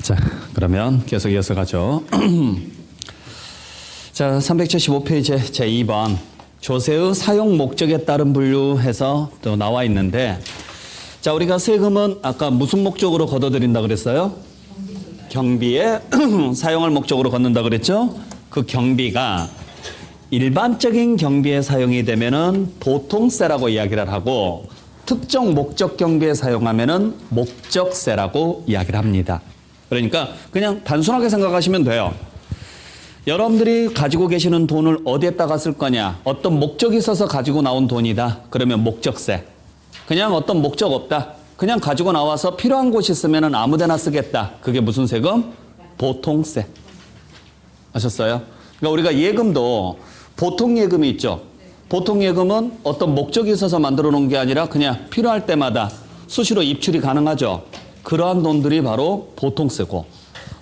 자, 그러면 계속 이어서 가죠. 자, 375페이지 제2번 조세의 사용 목적에 따른 분류해서 또 나와 있는데, 자, 우리가 세금은 아까 무슨 목적으로 걷어들인다 그랬어요? 경비에 사용할 목적으로 걷는다 그랬죠? 그 경비가 일반적인 경비에 사용이 되면은 보통세라고 이야기를 하고, 특정 목적 경비에 사용하면은 목적세라고 이야기를 합니다. 그러니까 그냥 단순하게 생각하시면 돼요. 여러분들이 가지고 계시는 돈을 어디에다가 쓸 거냐? 어떤 목적이 있어서 가지고 나온 돈이다. 그러면 목적세. 그냥 어떤 목적 없다. 그냥 가지고 나와서 필요한 곳이 있으면 아무 데나 쓰겠다. 그게 무슨 세금? 보통세. 아셨어요? 그러니까 우리가 예금도 보통 예금이 있죠. 보통 예금은 어떤 목적이 있어서 만들어 놓은 게 아니라 그냥 필요할 때마다 수시로 입출이 가능하죠. 그러한 돈들이 바로 보통세고,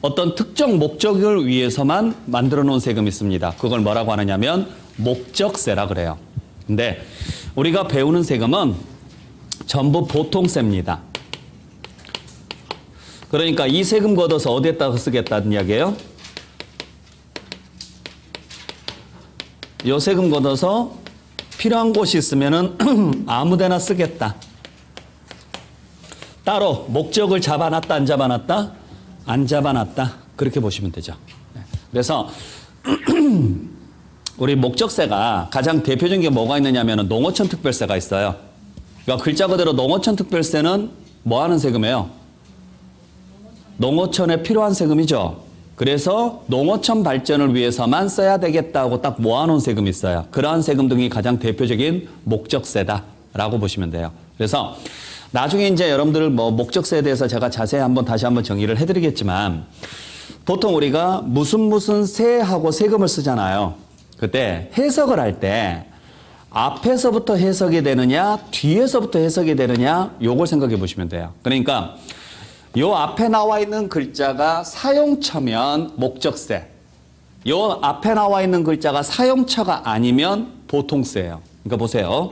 어떤 특정 목적을 위해서만 만들어 놓은 세금이 있습니다. 그걸 뭐라고 하느냐면 목적세라 그래요. 근데 우리가 배우는 세금은 전부 보통세입니다. 그러니까 이 세금 걷어서 어디에다가 쓰겠다는 이야기예요? 이 세금 걷어서 필요한 곳이 있으면은 아무 데나 쓰겠다. 따로 목적을 잡아놨다, 안 잡아놨다? 안 잡아놨다. 그렇게 보시면 되죠. 그래서 우리 목적세가 가장 대표적인 게 뭐가 있느냐면 농어촌 특별세가 있어요. 그러니까 글자 그대로 농어촌 특별세는 뭐 하는 세금이에요? 농어촌에 필요한 세금이죠. 그래서 농어촌 발전을 위해서만 써야 되겠다고 딱 모아놓은 세금이 있어요. 그러한 세금 등이 가장 대표적인 목적세다라고 보시면 돼요. 그래서 나중에 이제 여러분들 뭐 목적세에 대해서 제가 자세히 다시 한번 정의를 해드리겠지만, 보통 우리가 무슨 세하고 세금을 쓰잖아요. 그때 해석을 할 때 앞에서부터 해석이 되느냐, 뒤에서부터 해석이 되느냐, 요걸 생각해 보시면 돼요. 그러니까 요 앞에 나와 있는 글자가 사용처면 목적세, 요 앞에 나와 있는 글자가 사용처가 아니면 보통세예요. 그러니까 보세요.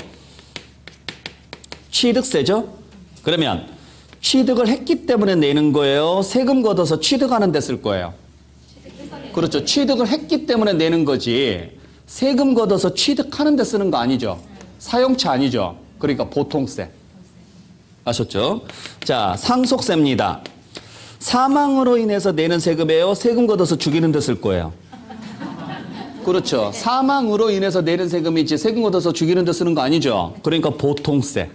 취득세죠? 그러면 취득을 했기 때문에 내는 거예요? 세금 걷어서 취득하는 데 쓸 거예요? 그렇죠. 취득을 했기 때문에 내는 거지 세금 걷어서 취득하는 데 쓰는 거 아니죠. 사용처 아니죠. 그러니까 보통세. 아셨죠? 자, 상속세입니다. 사망으로 인해서 내는 세금이에요? 세금 걷어서 죽이는 데 쓸 거예요? 그렇죠. 사망으로 인해서 내는 세금이지 세금 걷어서 죽이는 데 쓰는 거 아니죠. 그러니까 보통세.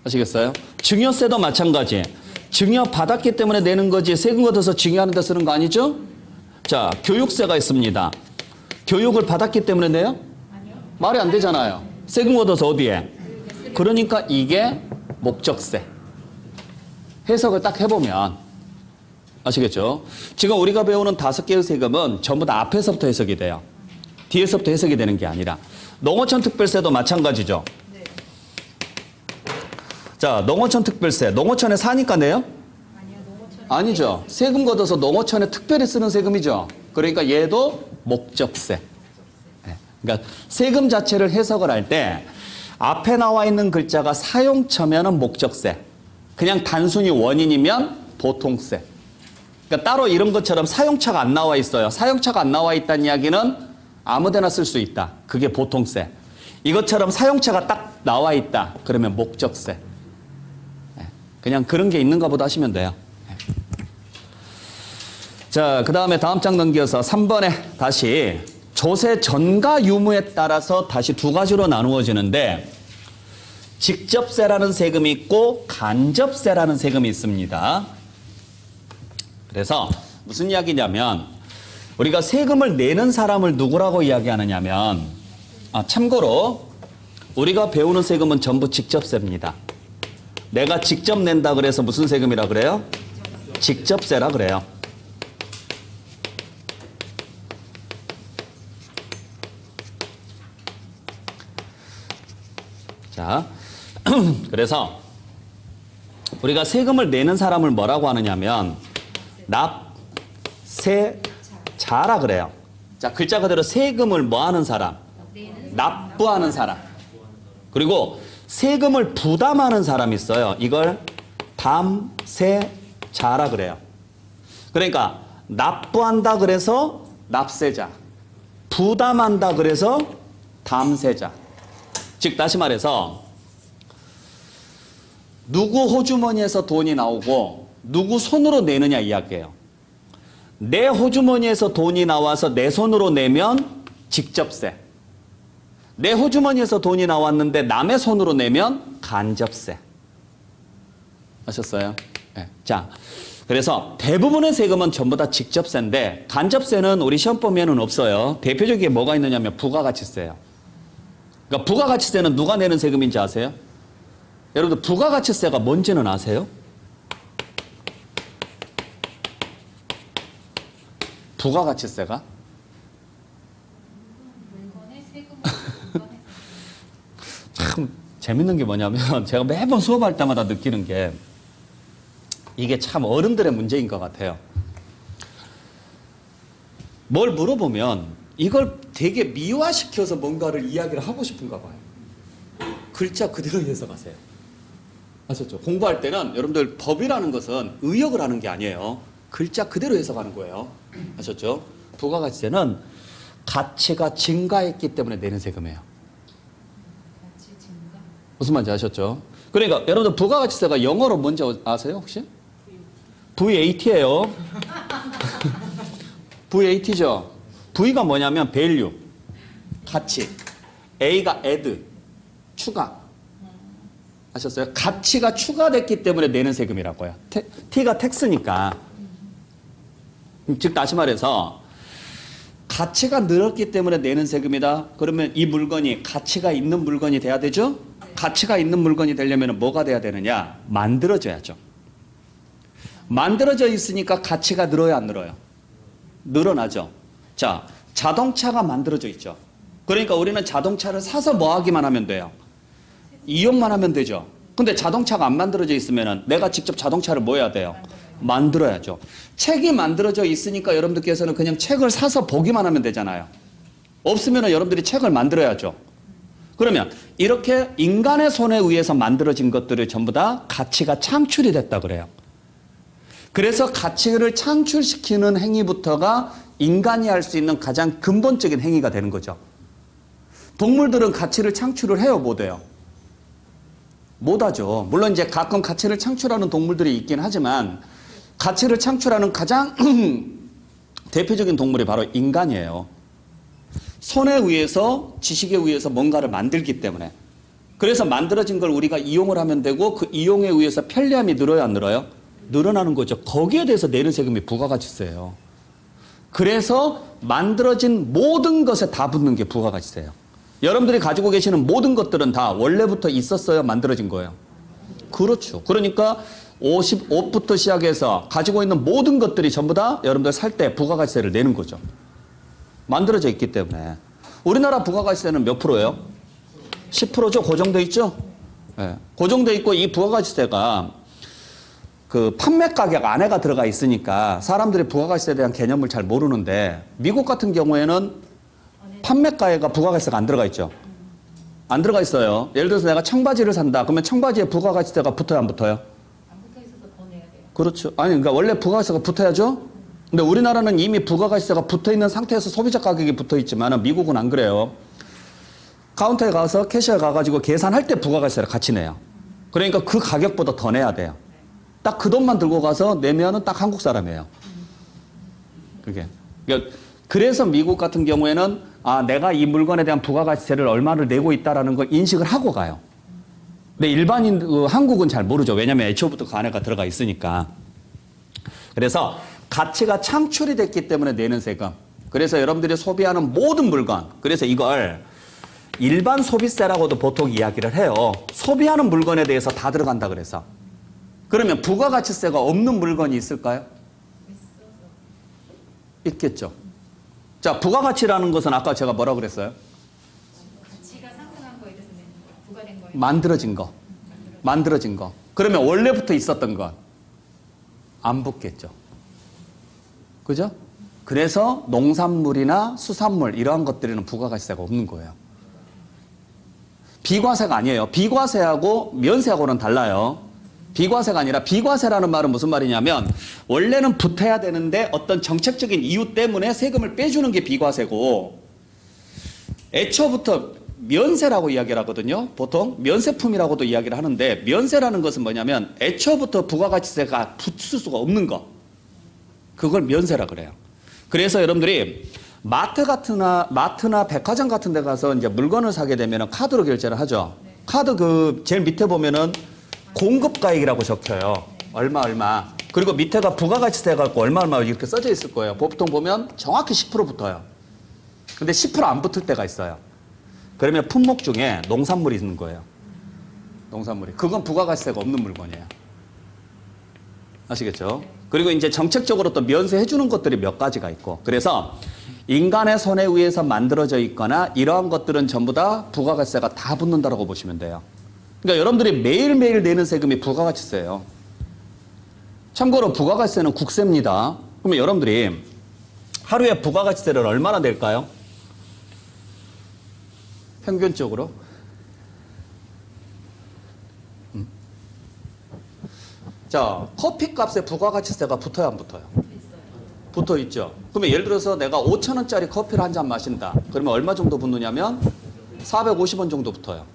아시겠어요? 증여세도 마찬가지. 증여 받았기 때문에 내는 거지 세금 걷어서 증여하는 데 쓰는 거 아니죠? 자, 교육세가 있습니다. 교육을 받았기 때문에 내요? 아니요. 말이 안 되잖아요. 세금 걷어서 어디에? 그러니까 이게 목적세. 해석을 딱 해보면 아시겠죠? 지금 우리가 배우는 5개의 세금은 전부 다 앞에서부터 해석이 돼요. 뒤에서부터 해석이 되는 게 아니라. 농어촌 특별세도 마찬가지죠. 네. 자, 농어촌 특별세. 농어촌에 사니까 내요? 아니요. 아니죠. 세금 걷어서 농어촌에 특별히 쓰는 세금이죠. 그러니까 얘도 목적세. 네. 그러니까 세금 자체를 해석을 할 때 앞에 나와 있는 글자가 사용처면은 목적세. 그냥 단순히 원인이면 보통세. 그러니까 따로 이런 것처럼 사용처가 안 나와 있어요. 사용처가 안 나와 있다는 이야기는 아무 데나 쓸 수 있다. 그게 보통세. 이것처럼 사용처가 딱 나와 있다. 그러면 목적세. 그냥 그런 게 있는가 보다 하시면 돼요. 자, 그 다음에 다음 장 넘겨서 3번에 다시 조세 전가 유무에 따라서 다시 두 가지로 나누어지는데, 직접세라는 세금이 있고 간접세라는 세금이 있습니다. 그래서 무슨 이야기냐면, 우리가 세금을 내는 사람을 누구라고 이야기하느냐면, 참고로 우리가 배우는 세금은 전부 직접세입니다. 내가 직접 낸다 그래서 무슨 세금이라 그래요? 직접세라 그래요. 자, 그래서 우리가 세금을 내는 사람을 뭐라고 하느냐면 납세자라 그래요. 자, 글자 그대로 세금을 뭐 하는 사람? 납부하는 사람. 그리고 세금을 부담하는 사람이 있어요. 이걸 담세자라 그래요. 그러니까 납부한다 그래서 납세자, 부담한다 그래서 담세자. 즉 다시 말해서 누구 호주머니에서 돈이 나오고 누구 손으로 내느냐 이야기예요. 내 호주머니에서 돈이 나와서 내 손으로 내면 직접세. 내 호주머니에서 돈이 나왔는데 남의 손으로 내면 간접세. 아셨어요? 네. 자, 그래서 대부분의 세금은 전부 다 직접세인데 간접세는 우리 시험 보면은 없어요. 대표적인 게 뭐가 있느냐면 부가가치세예요. 그러니까 부가가치세는 누가 내는 세금인지 아세요? 여러분들 부가가치세가 뭔지는 아세요? 부가가치세가? 참 재밌는 게 뭐냐면 제가 매번 수업할 때마다 느끼는 게 이게 참 어른들의 문제인 것 같아요. 뭘 물어보면 이걸 되게 미화시켜서 뭔가를 이야기를 하고 싶은가 봐요. 글자 그대로 해석하세요. 아셨죠? 공부할 때는 여러분들 법이라는 것은 의역을 하는 게 아니에요. 글자 그대로 해석하는 거예요. 아셨죠? 부가가치세는 가치가 증가했기 때문에 내는 세금이에요. 가치 증가? 무슨 말인지 아셨죠? 그러니까 여러분들 부가가치세가 영어로 뭔지 아세요 혹시? VAT예요. VAT죠. V가 뭐냐면 value, 가치. A가 add, 추가. 아셨어요? 가치가 추가됐기 때문에 내는 세금이라고요. T가 tax니까. 즉 다시 말해서 가치가 늘었기 때문에 내는 세금이다. 그러면 이 물건이 가치가 있는 물건이 돼야 되죠? 가치가 있는 물건이 되려면 뭐가 돼야 되느냐? 만들어져야죠. 만들어져 있으니까 가치가 늘어요, 안 늘어요? 늘어나죠. 자, 자동차가 만들어져 있죠. 그러니까 우리는 자동차를 사서 뭐 하기만 하면 돼요? 이용만 하면 되죠. 근데 자동차가 안 만들어져 있으면 내가 직접 자동차를 뭐 해야 돼요? 만들어야죠. 책이 만들어져 있으니까 여러분들께서는 그냥 책을 사서 보기만 하면 되잖아요. 없으면 여러분들이 책을 만들어야죠. 그러면 이렇게 인간의 손에 의해서 만들어진 것들을 전부 다 가치가 창출이 됐다 그래요. 그래서 가치를 창출시키는 행위부터가 인간이 할 수 있는 가장 근본적인 행위가 되는 거죠. 동물들은 가치를 창출을 해요, 못 해요? 못 하죠. 물론 이제 가끔 가치를 창출하는 동물들이 있긴 하지만 가치를 창출하는 가장 대표적인 동물이 바로 인간이에요. 손에 의해서, 지식에 의해서 뭔가를 만들기 때문에. 그래서 만들어진 걸 우리가 이용을 하면 되고 그 이용에 의해서 편리함이 늘어요, 안 늘어요? 늘어나는 거죠. 거기에 대해서 내는 세금이 부가가치세예요. 그래서 만들어진 모든 것에 다 붙는 게 부가가치세예요. 여러분들이 가지고 계시는 모든 것들은 다 원래부터 있었어요, 만들어진 거예요? 그렇죠. 그러니까 옷부터 시작해서 가지고 있는 모든 것들이 전부 다 여러분들 살 때 부가가치세를 내는 거죠. 만들어져 있기 때문에. 우리나라 부가가치세는 몇 프로예요? 10%죠? 고정돼 있죠? 네. 고정돼 있고 이 부가가치세가 그 판매 가격 안에가 들어가 있으니까 사람들이 부가가치세에 대한 개념을 잘 모르는데 미국 같은 경우에는 판매가에가 부가가치세가 안 들어가 있죠. 안 들어가 있어요. 예를 들어서 내가 청바지를 산다. 그러면 청바지에 부가가치세가 붙어요, 안 붙어요? 안 붙어 있어서 더 내야 돼요. 그렇죠. 아니, 그러니까 원래 부가가치세가 붙어야죠. 근데 우리나라는 이미 부가가치세가 붙어 있는 상태에서 소비자 가격이 붙어 있지만 미국은 안 그래요. 카운터에 가서 캐시어 가가지고 계산할 때 부가가치세를 같이 내요. 그러니까 그 가격보다 더 내야 돼요. 딱 그 돈만 들고 가서 내면은 딱 한국 사람이에요. 그게. 그러니까 그래서 미국 같은 경우에는 아, 내가 이 물건에 대한 부가가치세를 얼마를 내고 있다라는 걸 인식을 하고 가요. 근데 일반인, 한국은 잘 모르죠. 왜냐면 애초부터 그 안에가 들어가 있으니까. 그래서 가치가 창출이 됐기 때문에 내는 세금. 그래서 여러분들이 소비하는 모든 물건. 그래서 이걸 일반 소비세라고도 보통 이야기를 해요. 소비하는 물건에 대해서 다 들어간다 그래서. 그러면 부가가치세가 없는 물건이 있을까요? 있겠죠. 자, 부가가치라는 것은 아까 제가 뭐라고 그랬어요? 가치가 상승한 거에 대해서 내는 거, 부과된 거에 만들어진 거. 만들어진 거. 그러면 원래부터 있었던 건 안 붙겠죠. 그죠? 그래서 농산물이나 수산물 이러한 것들에는 부가가치세가 없는 거예요. 비과세가 아니에요. 비과세하고 면세하고는 달라요. 비과세가 아니라 비과세라는 말은 무슨 말이냐면 원래는 붙어야 되는데 어떤 정책적인 이유 때문에 세금을 빼주는 게 비과세고 애초부터 면세라고 이야기를 하거든요. 보통 면세품이라고도 이야기를 하는데 면세라는 것은 뭐냐면 애초부터 부가가치세가 붙을 수가 없는 거. 그걸 면세라 그래요. 그래서 여러분들이 마트나 백화점 같은 데 가서 이제 물건을 사게 되면 카드로 결제를 하죠. 카드 그 제일 밑에 보면은 공급가액이라고 적혀요. 얼마. 그리고 밑에가 부가가치세 갖고 얼마 이렇게 써져 있을 거예요. 보통 보면 정확히 10% 붙어요. 근데 10% 안 붙을 때가 있어요. 그러면 품목 중에 농산물이 있는 거예요. 농산물이. 그건 부가가치세가 없는 물건이에요. 아시겠죠? 그리고 이제 정책적으로 또 면세해 주는 것들이 몇 가지가 있고. 그래서 인간의 손에 의해서 만들어져 있거나 이러한 것들은 전부 다 부가가치세가 다 붙는다라고 보시면 돼요. 그러니까 여러분들이 매일매일 내는 세금이 부가가치세예요. 참고로 부가가치세는 국세입니다. 그러면 여러분들이 하루에 부가가치세를 얼마나 낼까요? 평균적으로? 자, 커피값에 부가가치세가 붙어요, 안 붙어요? 붙어 있죠. 그러면 예를 들어서 내가 5,000원짜리 커피를 한 잔 마신다. 그러면 얼마 정도 붙느냐면 450원 정도 붙어요.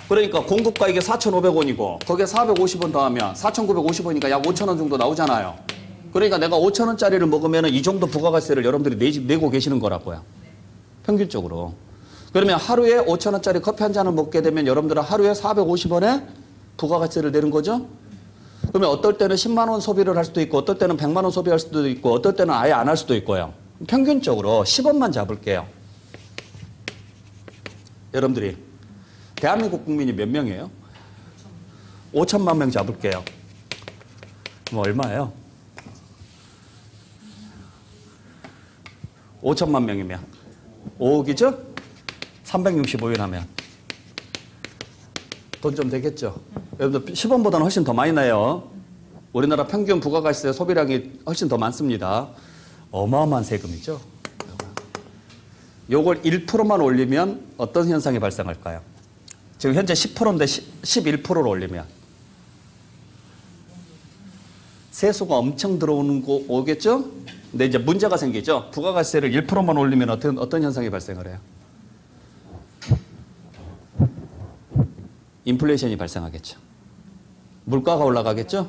그러니까 공급가액이 4,500원이고 거기에 450원 더하면 4,950원이니까 약 5,000원 정도 나오잖아요. 그러니까 내가 5,000원짜리를 먹으면 이 정도 부가가치세를 여러분들이 내고 계시는 거라고요. 평균적으로. 그러면 하루에 5,000원짜리 커피 한 잔을 먹게 되면 여러분들은 하루에 450원에 부가가치세를 내는 거죠. 그러면 어떨 때는 10만 원 소비를 할 수도 있고 어떨 때는 100만 원 소비할 수도 있고 어떨 때는 아예 안 할 수도 있고요. 평균적으로 10원만 잡을게요. 여러분들이 대한민국 국민이 몇 명이에요? 5천만 명 잡을게요. 그럼 얼마예요? 5천만 명이면 5억이죠? 365일 하면 돈 좀 되겠죠? 여러분들 10원보다는 훨씬 더 많이 나요. 우리나라 평균 부가가치세 소비량이 훨씬 더 많습니다. 어마어마한 세금이죠. 요걸 1%만 올리면 어떤 현상이 발생할까요? 지금 현재 10%인데 11%를 올리면 세수가 엄청 들어오는 거 오겠죠? 근데 이제 문제가 생기죠. 부가가치세를 1%만 올리면 어떤 현상이 발생을 해요? 인플레이션이 발생하겠죠. 물가가 올라가겠죠?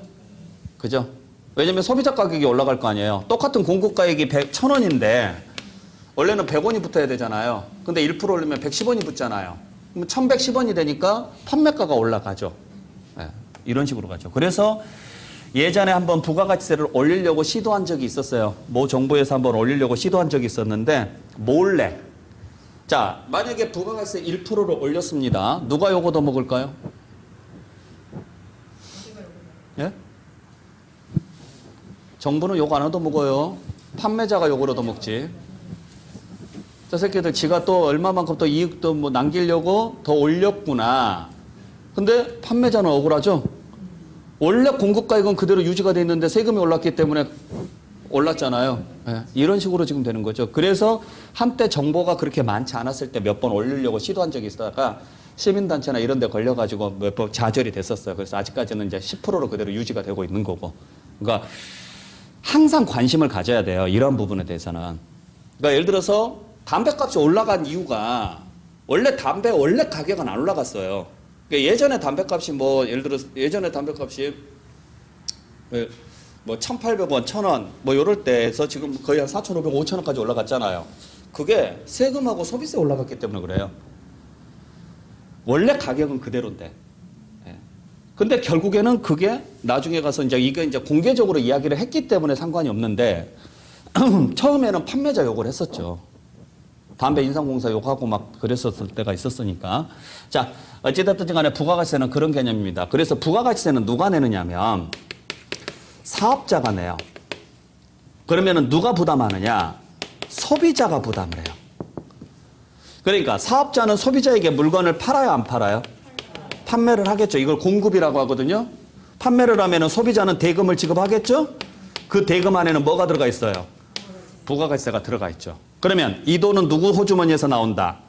그죠? 왜냐면 소비자 가격이 올라갈 거 아니에요. 똑같은 공급가액이 1,000원인데 원래는 100원이 붙어야 되잖아요. 근데 1% 올리면 110원이 붙잖아요. 그럼 1,110원이 되니까 판매가가 올라가죠. 네, 이런 식으로 가죠. 그래서 예전에 한번 부가가치세를 올리려고 시도한 적이 있었어요. 모 정부에서 한번 올리려고 시도한 적이 있었는데 몰래. 자, 만약에 부가가치세 1%를 올렸습니다. 누가 요거 더 먹을까요? 예? 정부는 요거 안 얻어 먹어요. 판매자가 요걸 얻어 먹지. 저 새끼들 지가 또 얼마만큼 또 이익도 뭐 남기려고 더 올렸구나. 근데 판매자는 억울하죠? 원래 공급가액은 그대로 유지가 돼 있는데 세금이 올랐기 때문에 올랐잖아요. 네, 이런 식으로 지금 되는 거죠. 그래서 한때 정보가 그렇게 많지 않았을 때 몇 번 올리려고 시도한 적이 있다가 시민단체나 이런 데 걸려가지고 몇 번 좌절이 됐었어요. 그래서 아직까지는 이제 10%로 그대로 유지가 되고 있는 거고. 그러니까 항상 관심을 가져야 돼요. 이런 부분에 대해서는. 그러니까 예를 들어서 담배값이 올라간 이유가 원래 가격은 안 올라갔어요. 그러니까 예전에 담배값이 뭐 예를 들어서 예전에 담배값이 뭐 1,800원, 1,000원 뭐 이럴 때에서 지금 거의 한 4,500원, 5,000원까지 올라갔잖아요. 그게 세금하고 소비세 올라갔기 때문에 그래요. 원래 가격은 그대로인데. 근데 결국에는 그게 나중에 가서 이게 이제 공개적으로 이야기를 했기 때문에 상관이 없는데 처음에는 판매자 욕을 했었죠. 담배 인상공사 욕하고 막 그랬었을 때가 있었으니까. 자, 어찌됐든 간에 부가가치세는 그런 개념입니다. 그래서 부가가치세는 누가 내느냐면 사업자가 내요. 그러면은 누가 부담하느냐? 소비자가 부담을 해요. 그러니까 사업자는 소비자에게 물건을 팔아요, 안 팔아요? 판매를 하겠죠. 이걸 공급이라고 하거든요. 판매를 하면은 소비자는 대금을 지급하겠죠? 그 대금 안에는 뭐가 들어가 있어요? 부가가치세가 들어가 있죠. 그러면 이 돈은 누구 호주머니에서 나온다?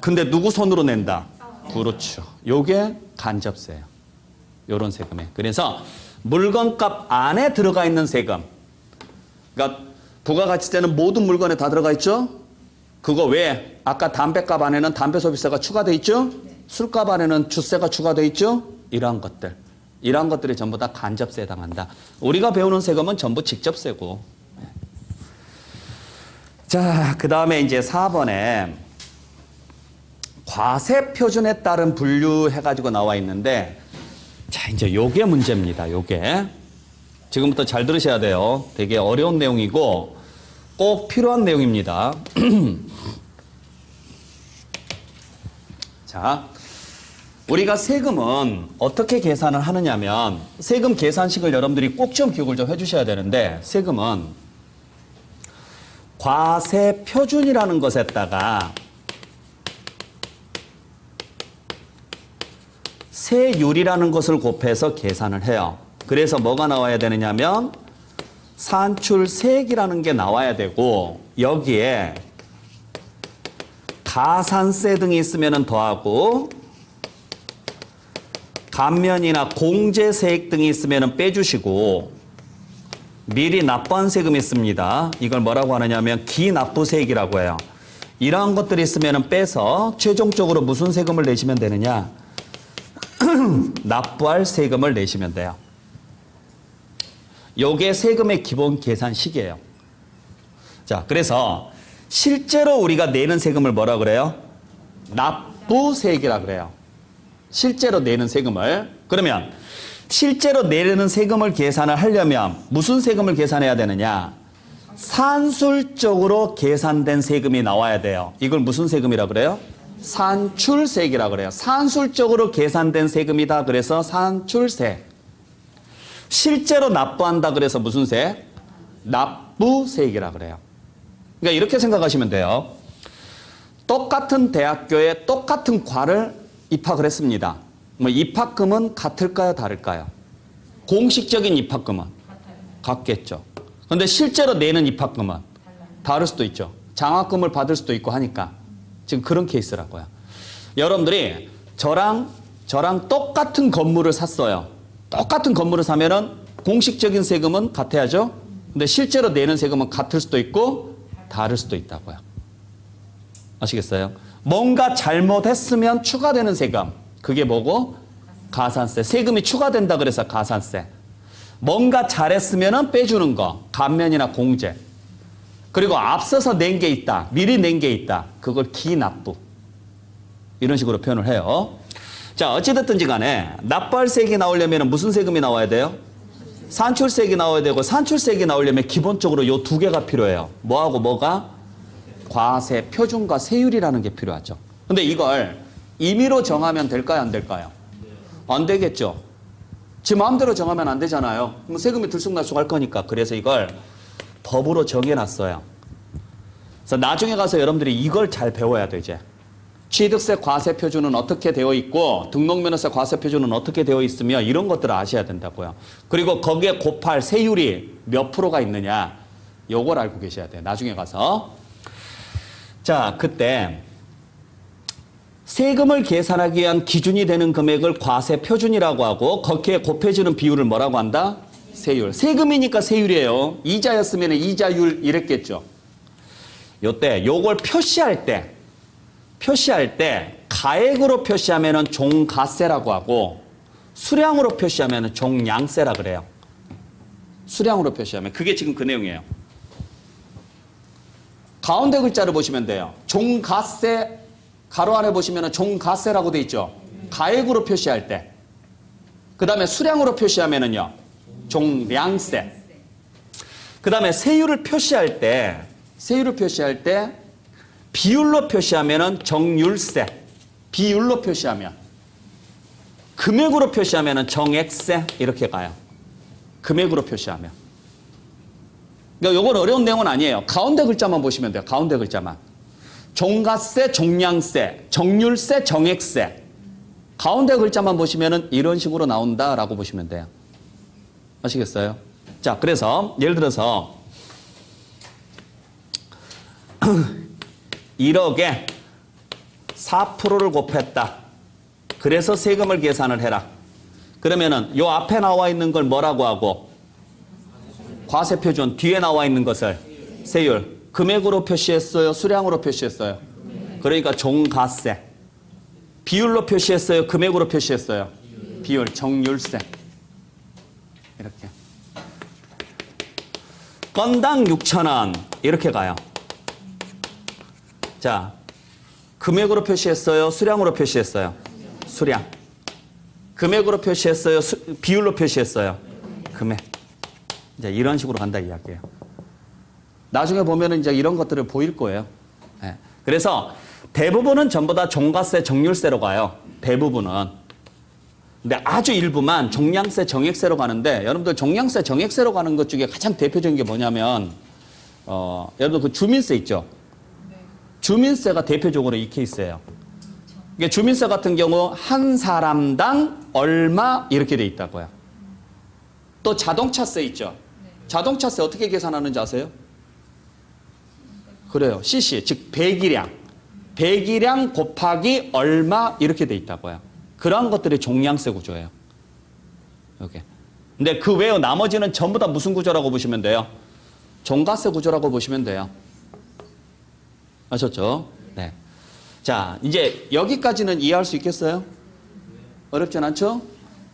근데 누구 손으로 낸다? 그렇죠. 요게 간접세예요. 요런 세금에. 그래서 물건값 안에 들어가 있는 세금. 그러니까 부가가치세는 모든 물건에 다 들어가 있죠? 그거 왜? 아까 담배값 안에는 담배소비세가 추가돼 있죠? 술값 안에는 주세가 추가돼 있죠? 이러한 것들. 이러한 것들이 전부 다 간접세에 해당한다. 우리가 배우는 세금은 전부 직접세고. 자, 그 다음에 이제 4번에 과세 표준에 따른 분류 해가지고 나와 있는데, 자, 이제 요게 문제입니다. 요게. 지금부터 잘 들으셔야 돼요. 되게 어려운 내용이고 꼭 필요한 내용입니다. 자, 우리가 세금은 어떻게 계산을 하느냐면 세금 계산식을 여러분들이 꼭 좀 기억을 좀 해주셔야 되는데, 세금은 과세 표준이라는 것에다가 세율이라는 것을 곱해서 계산을 해요. 그래서 뭐가 나와야 되느냐면 산출세액이라는 게 나와야 되고, 여기에 가산세 등이 있으면 더하고 감면이나 공제세액 등이 있으면 빼주시고, 미리 납부한 세금이 있습니다. 이걸 뭐라고 하느냐면 기납부세액이라고 해요. 이러한 것들이 있으면 빼서 최종적으로 무슨 세금을 내시면 되느냐? 납부할 세금을 내시면 돼요. 요게 세금의 기본 계산식이에요. 자, 그래서 실제로 우리가 내는 세금을 뭐라 그래요? 납부세액이라 그래요. 실제로 내는 세금을. 그러면 실제로 내는 세금을 계산을 하려면 무슨 세금을 계산해야 되느냐? 산술적으로 계산된 세금이 나와야 돼요. 이걸 무슨 세금이라 그래요? 산출세액이라 그래요. 산술적으로 계산된 세금이다. 그래서 산출세. 실제로 납부한다. 그래서 무슨 세? 납부세액이라 그래요. 그러니까 이렇게 생각하시면 돼요. 똑같은 대학교에 똑같은 과를 입학을 했습니다. 뭐 입학금은 같을까요? 다를까요? 공식적인 입학금은 같겠죠. 그런데 실제로 내는 입학금은 다를 수도 있죠. 장학금을 받을 수도 있고 하니까. 지금 그런 케이스라고요. 여러분들이 저랑 똑같은 건물을 샀어요. 똑같은 건물을 사면은 공식적인 세금은 같아야죠. 근데 실제로 내는 세금은 같을 수도 있고 다를 수도 있다고요. 아시겠어요? 뭔가 잘못했으면 추가되는 세금. 그게 뭐고? 가산세. 세금이 추가된다 그래서 가산세. 뭔가 잘했으면 빼주는 거. 감면이나 공제. 그리고 앞서서 낸 게 있다. 미리 낸 게 있다. 그걸 기납부. 이런 식으로 표현을 해요. 자, 어찌됐든지 간에 납부할 세액이 나오려면 무슨 세금이 나와야 돼요? 산출세액이 나와야 되고, 산출세액이 나오려면 기본적으로 요 두 개가 필요해요. 뭐하고 뭐가? 과세 표준과 세율이라는 게 필요하죠. 근데 이걸 임의로 정하면 될까요? 안 될까요? 안 되겠죠. 제 마음대로 정하면 안 되잖아요. 그럼 세금이 들쑥날쑥할 거니까. 그래서 이걸 법으로 정해놨어요. 그래서 나중에 가서 여러분들이 이걸 잘 배워야 돼, 이제. 취득세 과세 표준은 어떻게 되어 있고, 등록면허세 과세 표준은 어떻게 되어 있으며, 이런 것들을 아셔야 된다고요. 그리고 거기에 곱할 세율이 몇 프로가 있느냐, 요걸 알고 계셔야 돼요. 나중에 가서. 자, 그때 세금을 계산하기 위한 기준이 되는 금액을 과세 표준이라고 하고, 거기에 곱해지는 비율을 뭐라고 한다? 세율. 세금이니까 세율이에요. 이자였으면 이자율 이랬겠죠. 요때 요걸 표시할 때 가액으로 표시하면은 종가세라고 하고, 수량으로 표시하면은 종량세라 그래요. 수량으로 표시하면 그게 지금 그 내용이에요. 가운데 글자를 보시면 돼요. 종가세 가로 안에 보시면은 종가세라고 돼 있죠. 가액으로 표시할 때. 그다음에 수량으로 표시하면은요. 종량세. 그다음에 세율을 표시할 때 비율로 표시하면은 정률세. 비율로 표시하면. 금액으로 표시하면은 정액세. 이렇게 가요. 금액으로 표시하면. 그러니까 이건 어려운 내용은 아니에요. 가운데 글자만 보시면 돼요. 가운데 글자만. 종가세, 종량세, 정률세, 정액세. 가운데 글자만 보시면은 이런 식으로 나온다라고 보시면 돼요. 아시겠어요? 자, 그래서 예를 들어서 1억에 4%를 곱했다. 그래서 세금을 계산을 해라. 그러면은 요 앞에 나와 있는 걸 뭐라고 하고? 과세표준. 뒤에 나와 있는 것을 세율. 금액으로 표시했어요? 수량으로 표시했어요? 그러니까 종가세. 비율로 표시했어요? 금액으로 표시했어요? 비율. 정률세. 이렇게. 건당 6,000원. 이렇게 가요. 자, 금액으로 표시했어요? 수량으로 표시했어요? 수량. 금액으로 표시했어요? 비율로 표시했어요? 금액. 이제 이런 식으로 간다 이야기예요. 나중에 보면은 이제 이런 것들을 보일 거예요. 네. 그래서 대부분은 전부 다 종가세, 정률세로 가요. 대부분은. 근데 아주 일부만 종량세, 정액세로 가는데 여러분들 종량세, 정액세로 가는 것 중에 가장 대표적인 게 뭐냐면 여러분 그 주민세 있죠? 주민세가 대표적으로 이 케이스예요. 이게 주민세 같은 경우 한 사람당 얼마 이렇게 돼 있다고요. 또 자동차세 있죠? 자동차세 어떻게 계산하는지 아세요? 그래요. cc, 즉 배기량. 배기량 곱하기 얼마 이렇게 돼 있다고요. 그러한 것들이 종량세 구조예요. 이렇게. 근데 그 외에 나머지는 전부 다 무슨 구조라고 보시면 돼요? 종가세 구조라고 보시면 돼요. 아셨죠? 네. 자, 이제 여기까지는 이해할 수 있겠어요? 어렵진 않죠?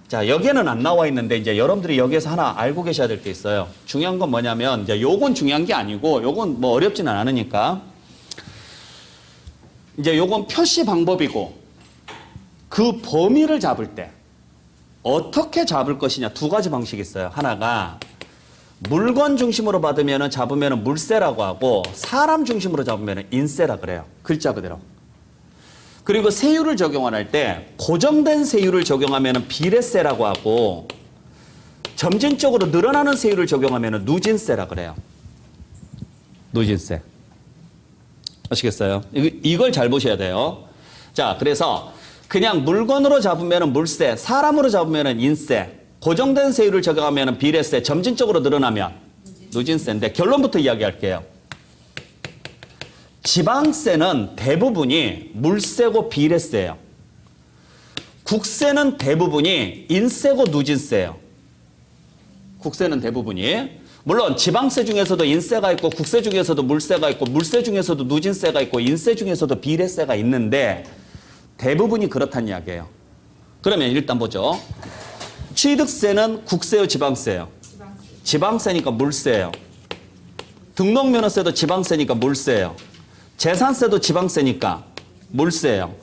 자, 여기에는 안 나와 있는데 이제 여러분들이 여기에서 하나 알고 계셔야 될 게 있어요. 중요한 건 뭐냐면 이제 요건 중요한 게 아니고 요건 뭐 어렵지는 않으니까 이제 요건 표시 방법이고 그 범위를 잡을 때 어떻게 잡을 것이냐 두 가지 방식이 있어요. 하나가 물건 중심으로 받으면 잡으면 물세라고 하고 사람 중심으로 잡으면 인세라 그래요. 글자 그대로. 그리고 세율을 적용할 때 고정된 세율을 적용하면 비례세라고 하고 점진적으로 늘어나는 세율을 적용하면 누진세라 그래요. 누진세. 아시겠어요? 이걸 잘 보셔야 돼요. 자, 그래서 그냥 물건으로 잡으면 물세, 사람으로 잡으면 인세, 고정된 세율을 적용하면 비례세, 점진적으로 늘어나면 누진세인데 결론부터 이야기할게요. 지방세는 대부분이 물세고 비례세예요. 국세는 대부분이 인세고 누진세예요. 국세는 대부분이. 물론 지방세 중에서도 인세가 있고 국세 중에서도 물세가 있고 물세 중에서도 누진세가 있고 인세 중에서도 비례세가 있는데 대부분이 그렇다는 이야기예요. 그러면 일단 보죠. 취득세는 국세요, 지방세요? 지방세니까 물세예요. 등록면허세도 지방세니까 물세예요. 재산세도 지방세니까 물세예요.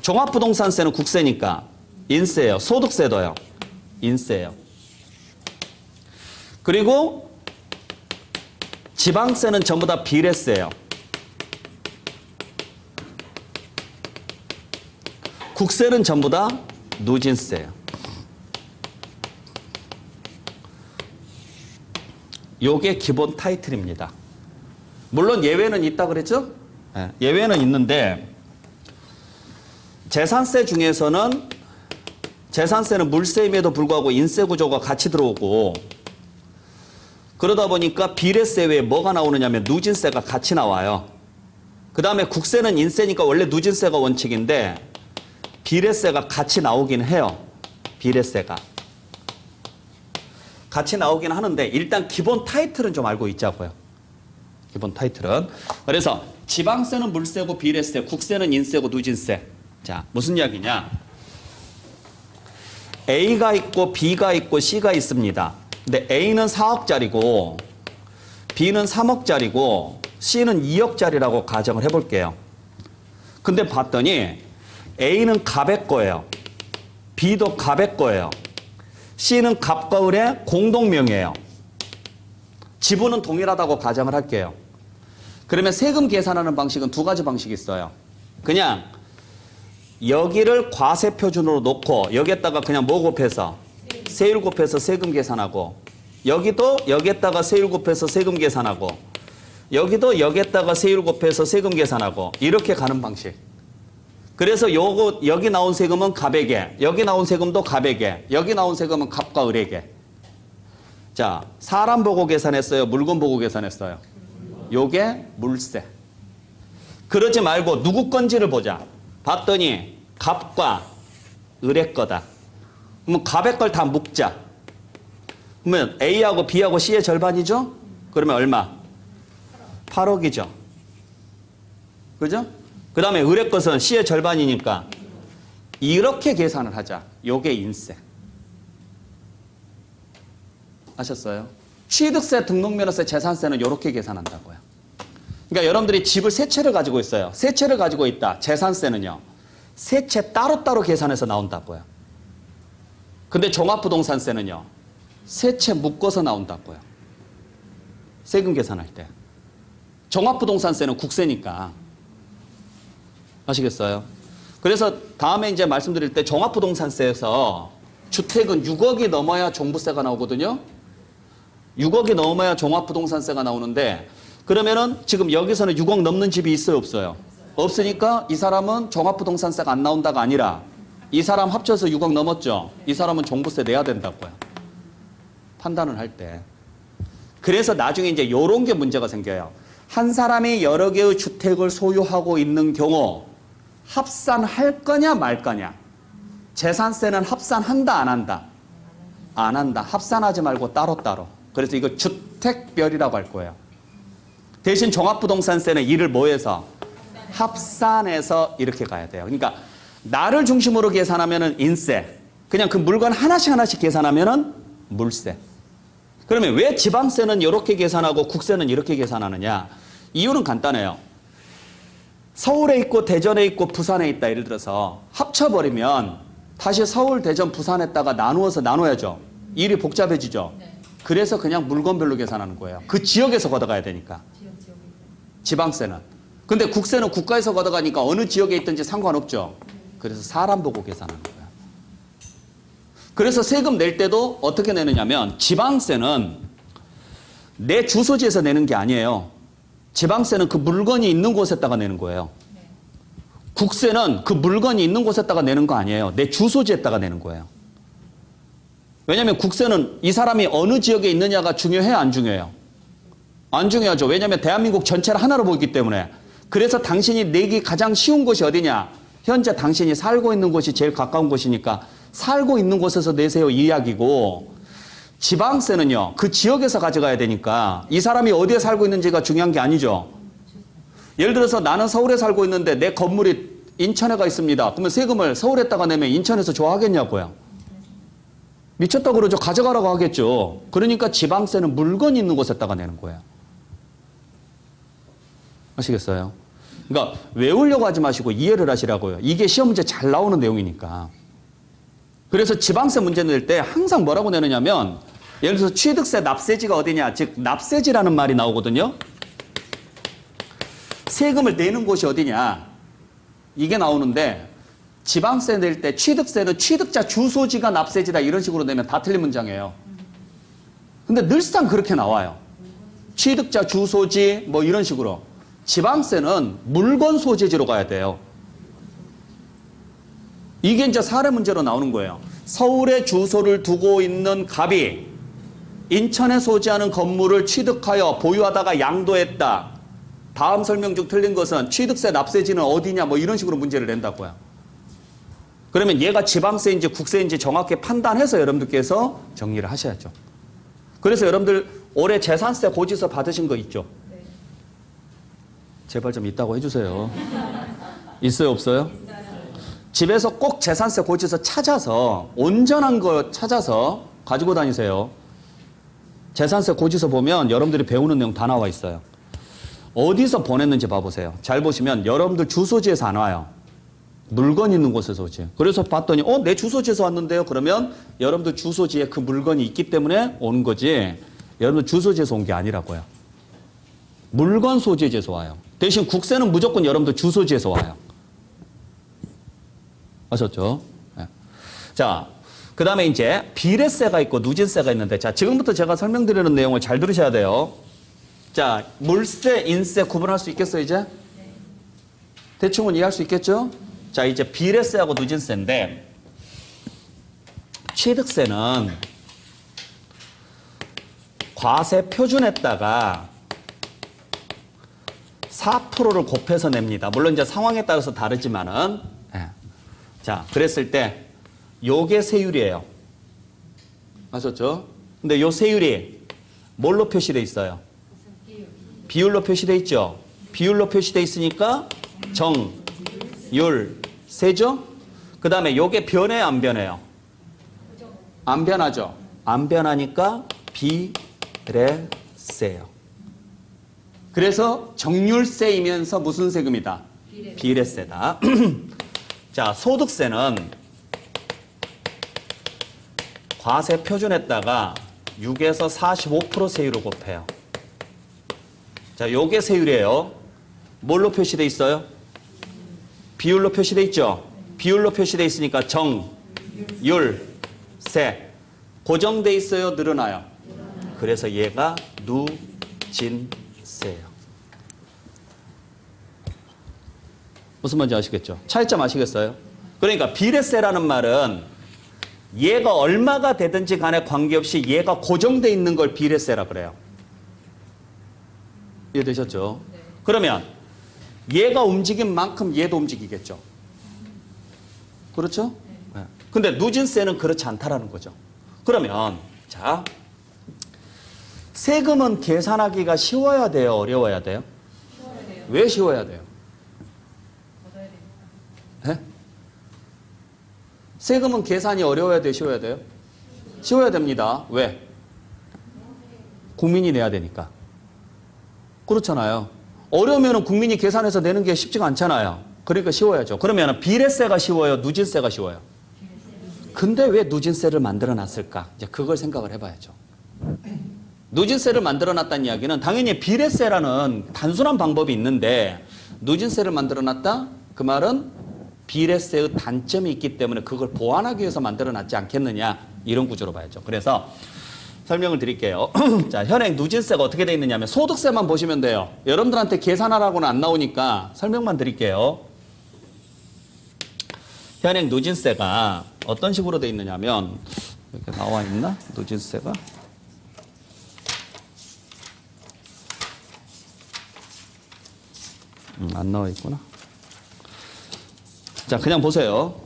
종합부동산세는 국세니까 인세예요. 소득세도요. 인세예요. 그리고 지방세는 전부 다 비례세예요. 국세는 전부 다 누진세예요. 요게 기본 타이틀입니다. 물론 예외는 있다 그랬죠? 네, 예외는 있는데 재산세 중에서는 재산세는 물세임에도 불구하고 인세 구조가 같이 들어오고 그러다 보니까 비례세 외에 뭐가 나오느냐면 누진세가 같이 나와요. 그 다음에 국세는 인세니까 원래 누진세가 원칙인데 비례세가 같이 나오긴 해요. 비례세가. 같이 나오긴 하는데 일단 기본 타이틀은 좀 알고 있자고요. 기본 타이틀은. 그래서 지방세는 물세고 비례세, 국세는 인세고 누진세. 자, 무슨 이야기냐. A가 있고 B가 있고 C가 있습니다. 근데 A는 4억짜리고 B는 3억짜리고 C는 2억짜리라고 가정을 해볼게요. 근데 봤더니 A는 갑의 거예요. B도 갑의 거예요. C는 갑과 을의 공동명의예요. 지분은 동일하다고 가정을 할게요. 그러면 세금 계산하는 방식은 두 가지 방식이 있어요. 그냥 여기를 과세표준으로 놓고 여기에다가 그냥 뭐 곱해서 세율 곱해서 세금 계산하고 여기도 여기에다가 세율 곱해서 세금 계산하고 여기도 여기에다가 세율 곱해서 세금 계산하고 이렇게 가는 방식. 그래서 요거 여기 나온 세금은 갑에게, 여기 나온 세금도 갑에게, 여기 나온 세금은 갑과 을에게. 자, 사람 보고 계산했어요? 물건 보고 계산했어요? 요게 물세. 그러지 말고 누구 건지를 보자. 봤더니 갑과 을의 거다. 그러면 갑의 걸 다 묶자. 그러면 A하고 B하고 C의 절반이죠? 그러면 얼마? 8억이죠. 그죠? 그 다음에 을의 것은 C의 절반이니까 이렇게 계산을 하자. 요게 인세. 아셨어요? 취득세, 등록면허세, 재산세는 이렇게 계산한다고요. 그러니까 여러분들이 집을 세 채를 가지고 있어요. 세 채를 가지고 있다. 재산세는요. 세 채 따로따로 계산해서 나온다고요. 근데 종합부동산세는요. 세 채 묶어서 나온다고요. 세금 계산할 때. 종합부동산세는 국세니까. 아시겠어요? 그래서 다음에 이제 말씀드릴 때 종합부동산세에서 주택은 6억이 넘어야 종부세가 나오거든요. 6억이 넘어야 종합부동산세가 나오는데 그러면은 지금 여기서는 6억 넘는 집이 있어요, 없어요? 없으니까 이 사람은 종합부동산세가 안 나온다가 아니라 이 사람 합쳐서 6억 넘었죠? 이 사람은 종부세 내야 된다고요. 판단을 할 때. 그래서 나중에 이제 요런 게 문제가 생겨요. 한 사람이 여러 개의 주택을 소유하고 있는 경우 합산할 거냐 말 거냐. 재산세는 합산한다 안 한다? 안 한다. 합산하지 말고 따로따로. 그래서 이거 주택별이라고 할 거예요. 대신 종합부동산세는 이를 뭐해서? 합산해서 이렇게 가야 돼요. 그러니까 나를 중심으로 계산하면은 인세. 그냥 그 물건 하나씩 계산하면은 물세. 그러면 왜 지방세는 이렇게 계산하고 국세는 이렇게 계산하느냐? 이유는 간단해요. 서울에 있고 대전에 있고 부산에 있다. 예를 들어서 합쳐버리면 다시 서울, 대전, 부산에다가 나눠야죠. 일이 복잡해지죠. 네. 그래서 그냥 물건별로 계산하는 거예요. 그 지역에서 걷어가야 되니까. 지역에. 지방세는. 근데 국세는 국가에서 걷어가니까 어느 지역에 있든지 상관없죠. 그래서 사람 보고 계산하는 거예요. 그래서 세금 낼 때도 어떻게 내느냐면 지방세는 내 주소지에서 내는 게 아니에요. 지방세는 그 물건이 있는 곳에다가 내는 거예요. 네. 국세는 그 물건이 있는 곳에다가 내는 거 아니에요. 내 주소지에다가 내는 거예요. 왜냐하면 국세는 이 사람이 어느 지역에 있느냐가 중요해요, 안 중요해요? 안 중요하죠. 왜냐하면 대한민국 전체를 하나로 보기 때문에. 그래서 당신이 내기 가장 쉬운 곳이 어디냐? 현재 당신이 살고 있는 곳이 제일 가까운 곳이니까 살고 있는 곳에서 내세요 이 이야기고, 지방세는요 그 지역에서 가져가야 되니까 이 사람이 어디에 살고 있는지가 중요한 게 아니죠. 예를 들어서 나는 서울에 살고 있는데 내 건물이 인천에 가 있습니다. 그러면 세금을 서울에다가 내면 인천에서 좋아하겠냐고요. 미쳤다 그러죠. 가져가라고 하겠죠. 그러니까 지방세는 물건이 있는 곳에다가 내는 거예요. 아시겠어요? 그러니까 외우려고 하지 마시고 이해를 하시라고요. 이게 시험 문제 잘 나오는 내용이니까. 그래서 지방세 문제 낼 때 항상 뭐라고 내느냐면 예를 들어서 취득세 납세지가 어디냐, 즉 납세지라는 말이 나오거든요. 세금을 내는 곳이 어디냐 이게 나오는데 지방세 낼 때 취득세는 취득자 주소지가 납세지다 이런 식으로 내면 다 틀린 문장이에요. 근데 늘상 그렇게 나와요. 취득자 주소지 뭐 이런 식으로. 지방세는 물건 소재지로 가야 돼요. 이게 이제 사례 문제로 나오는 거예요. 서울에 주소를 두고 있는 갑이 인천에 소지하는 건물을 취득하여 보유하다가 양도했다. 다음 설명 중 틀린 것은 취득세 납세지는 어디냐 뭐 이런 식으로 문제를 낸다고요. 그러면 얘가 지방세인지 국세인지 정확히 판단해서 여러분들께서 정리를 하셔야죠. 그래서 여러분들 올해 재산세 고지서 받으신 거 있죠? 네. 제발 좀 있다고 해주세요. 있어요, 없어요? 집에서 꼭 재산세 고지서 찾아서 온전한 거 찾아서 가지고 다니세요. 재산세 고지서 보면 여러분들이 배우는 내용 다 나와 있어요. 어디서 보냈는지 봐보세요. 잘 보시면 여러분들 주소지에서 안 와요. 물건 있는 곳에서 오지. 그래서 봤더니 내 주소지에서 왔는데요. 그러면 여러분들 주소지에 그 물건이 있기 때문에 오는 거지 여러분들 주소지에서 온 게 아니라고요. 물건 소지지에서 와요. 대신 국세는 무조건 여러분들 주소지에서 와요. 아셨죠? 네. 자, 그 다음에 이제 비례세가 있고 누진세가 있는데, 자, 지금부터 제가 설명드리는 내용을 잘 들으셔야 돼요. 자, 물세, 인세 구분할 수 있겠어요, 이제? 네. 대충은 이해할 수 있겠죠? 자, 이제 비례세하고 누진세인데, 취득세는 과세 표준에다가 4%를 곱해서 냅니다. 물론 이제 상황에 따라서 다르지만은, 자, 그랬을 때 요게 세율이에요. 아셨죠? 근데 요 세율이 뭘로 표시되어 있어요? 비율로 표시되어 있죠? 비율로 표시되어 있으니까 정, 율, 세죠? 그 다음에 요게 변해요, 안 변해요? 안 변하죠? 안 변하니까 비례세예요. 그래서 정률세이면서 무슨 세금이다? 비례세다. 자, 소득세는 과세 표준에다가 6에서 45% 세율을 곱해요. 자, 요게 세율이에요. 뭘로 표시되어 있어요? 비율로 표시되어 있죠? 비율로 표시되어 있으니까 정, 율, 세. 고정되어 있어요? 늘어나요? 그래서 얘가 누진세예요. 무슨 말인지 아시겠죠? 차이점 아시겠어요? 그러니까 비례세라는 말은 얘가 얼마가 되든지 간에 관계없이 얘가 고정되어 있는 걸 비례세라 그래요. 이해되셨죠? 네. 그러면 얘가 움직인 만큼 얘도 움직이겠죠. 그렇죠? 네. 근데 누진세는 그렇지 않다라는 거죠. 그러면 자, 세금은 계산하기가 쉬워야 돼요? 어려워야 돼요? 쉬워야 돼요. 왜 쉬워야 돼요? 네? 세금은 계산이 어려워야 돼요? 쉬워야 돼요? 쉬워야 됩니다. 왜? 국민이 내야 되니까. 그렇잖아요. 어려우면 국민이 계산해서 내는 게 쉽지가 않잖아요. 그러니까 쉬워야죠. 그러면 비례세가 쉬워요? 누진세가 쉬워요? 근데 왜 누진세를 만들어 놨을까? 이제 그걸 생각을 해봐야죠. 누진세를 만들어 놨다는 이야기는 당연히 비례세라는 단순한 방법이 있는데 누진세를 만들어 놨다? 그 말은 비례세의 단점이 있기 때문에 그걸 보완하기 위해서 만들어 놨지 않겠느냐, 이런 구조로 봐야죠. 그래서 설명을 드릴게요. 자, 현행 누진세가 어떻게 되어 있느냐 하면 소득세만 보시면 돼요. 여러분들한테 계산하라고는 안 나오니까 설명만 드릴게요. 현행 누진세가 어떤 식으로 되어 있느냐 하면, 이렇게 나와 있나? 누진세가? 안 나와 있구나. 자, 그냥 보세요.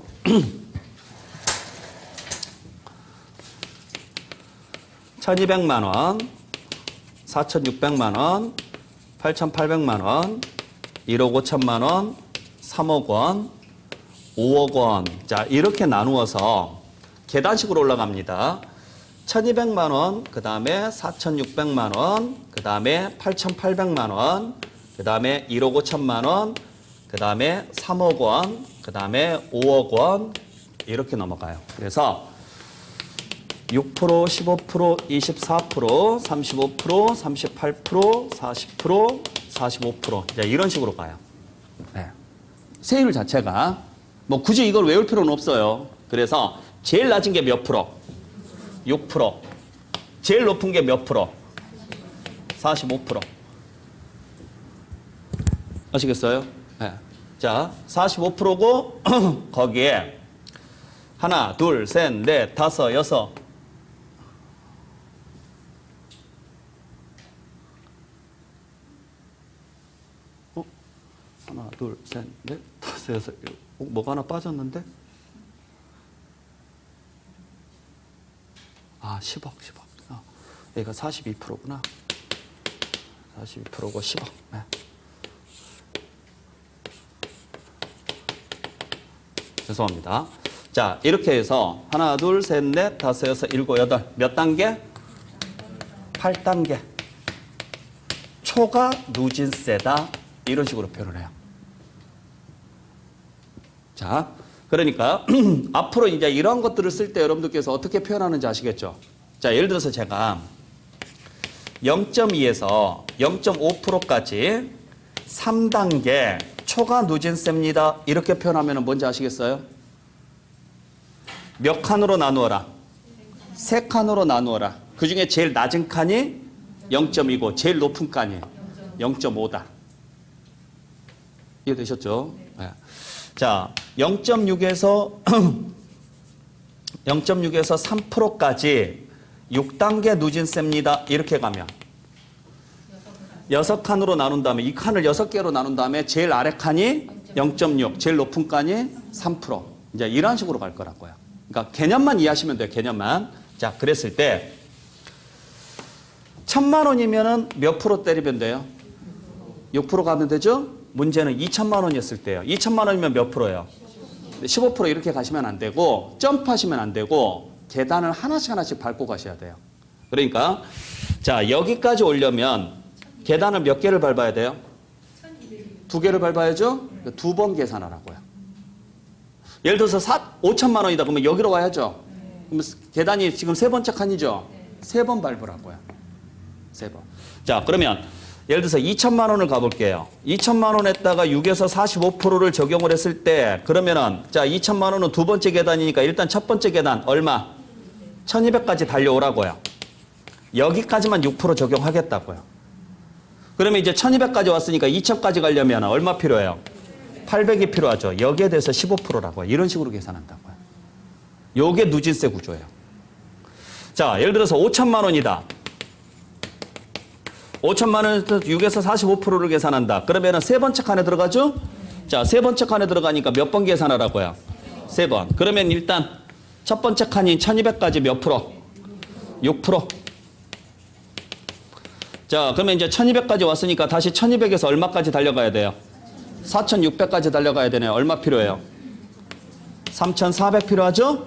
1,200만 원, 4,600만 원, 8,800만 원, 1억 5천만 원, 3억 원, 5억 원. 자, 이렇게 나누어서 계단식으로 올라갑니다. 1,200만 원, 그 다음에 4,600만 원, 그 다음에 8,800만 원, 그 다음에 1억 5천만 원, 그 다음에 3억 원, 그 다음에 5억 원, 이렇게 넘어가요. 그래서 6%, 15%, 24%, 35%, 38%, 40%, 45%. 이제 이런 식으로 가요. 네. 세율 자체가 뭐 굳이 이걸 외울 필요는 없어요. 그래서 제일 낮은 게 몇 프로? 6%. 제일 높은 게 몇 프로? 45%. 아시겠어요? 네. 자, 45%고 거기에 하나, 둘, 셋, 넷, 다섯, 여섯. 하나, 둘, 셋, 넷, 다섯, 여섯, 일곱. 뭐가 하나 빠졌는데? 아, 10억. 얘가 42%구나. 42%고 10억. 네. 죄송합니다. 자, 이렇게 해서 하나, 둘, 셋, 넷, 다섯, 여섯, 일곱, 여덟. 몇 단계? 8단계. 초과 누진세다. 이런 식으로 표현을 해요. 자, 그러니까 앞으로 이제 이러한 것들을 쓸 때 여러분들께서 어떻게 표현하는지 아시겠죠? 자, 예를 들어서 제가 0.2에서 0.5%까지 3단계 초과 누진세입니다. 이렇게 표현하면 뭔지 아시겠어요? 몇 칸으로 나누어라? 3칸으로 나누어라. 그 중에 제일 낮은 칸이 0.2고 제일 높은 칸이 0.5다. 이해되셨죠? 네. 자, 0.6에서 3%까지 6단계 누진세입니다. 이렇게 가면 6칸으로 나눈 다음에 이 칸을 6개로 나눈 다음에 제일 아래 칸이 0.6, 제일 높은 칸이 3%. 이제 이런 식으로 갈 거라고요. 그러니까 개념만 이해하시면 돼요. 개념만. 자, 그랬을 때 1,000만 원이면은 몇 프로 때리면 돼요? 6% 가면 되죠? 문제는 2,000만 원이었을 때요. 2,000만 원이면 몇 프로예요? 15% 이렇게 가시면 안 되고 점프하시면 안 되고 계단을 하나씩 밟고 가셔야 돼요. 그러니까 자, 여기까지 오려면 계단을 몇 개를 밟아야 돼요? 2개를 밟아야죠? 2번 계산하라고요. 예를 들어서 5,000만 원이다 그러면 여기로 와야죠. 그럼 계단이 지금 3번째 칸이죠? 3번 밟으라고요. 3번. 자, 그러면 예를 들어서 2,000만 원을 가볼게요. 2,000만 원에다가 6에서 45%를 적용을 했을 때 그러면은 자, 2,000만 원은 2번째 계단이니까 일단 첫 번째 계단 얼마? 1,200까지 달려오라고요. 여기까지만 6% 적용하겠다고요. 그러면 이제 1,200까지 왔으니까 2,000까지 가려면 얼마 필요해요? 800이 필요하죠. 여기에 대해서 15%라고요. 이런 식으로 계산한다고요. 요게 누진세 구조예요. 자, 예를 들어서 5,000만 원이다. 5,000만 원에서 6에서 45%를 계산한다. 그러면은 3번째 칸에 들어가죠? 자, 3번째 칸에 들어가니까 몇 번 계산하라고요? 3번. 그러면 일단 첫 번째 칸인 1,200까지 몇 프로? 6%. 자, 그러면 이제 1,200까지 왔으니까 다시 1,200에서 얼마까지 달려가야 돼요? 4,600까지 달려가야 되네요. 얼마 필요해요? 3,400 필요하죠?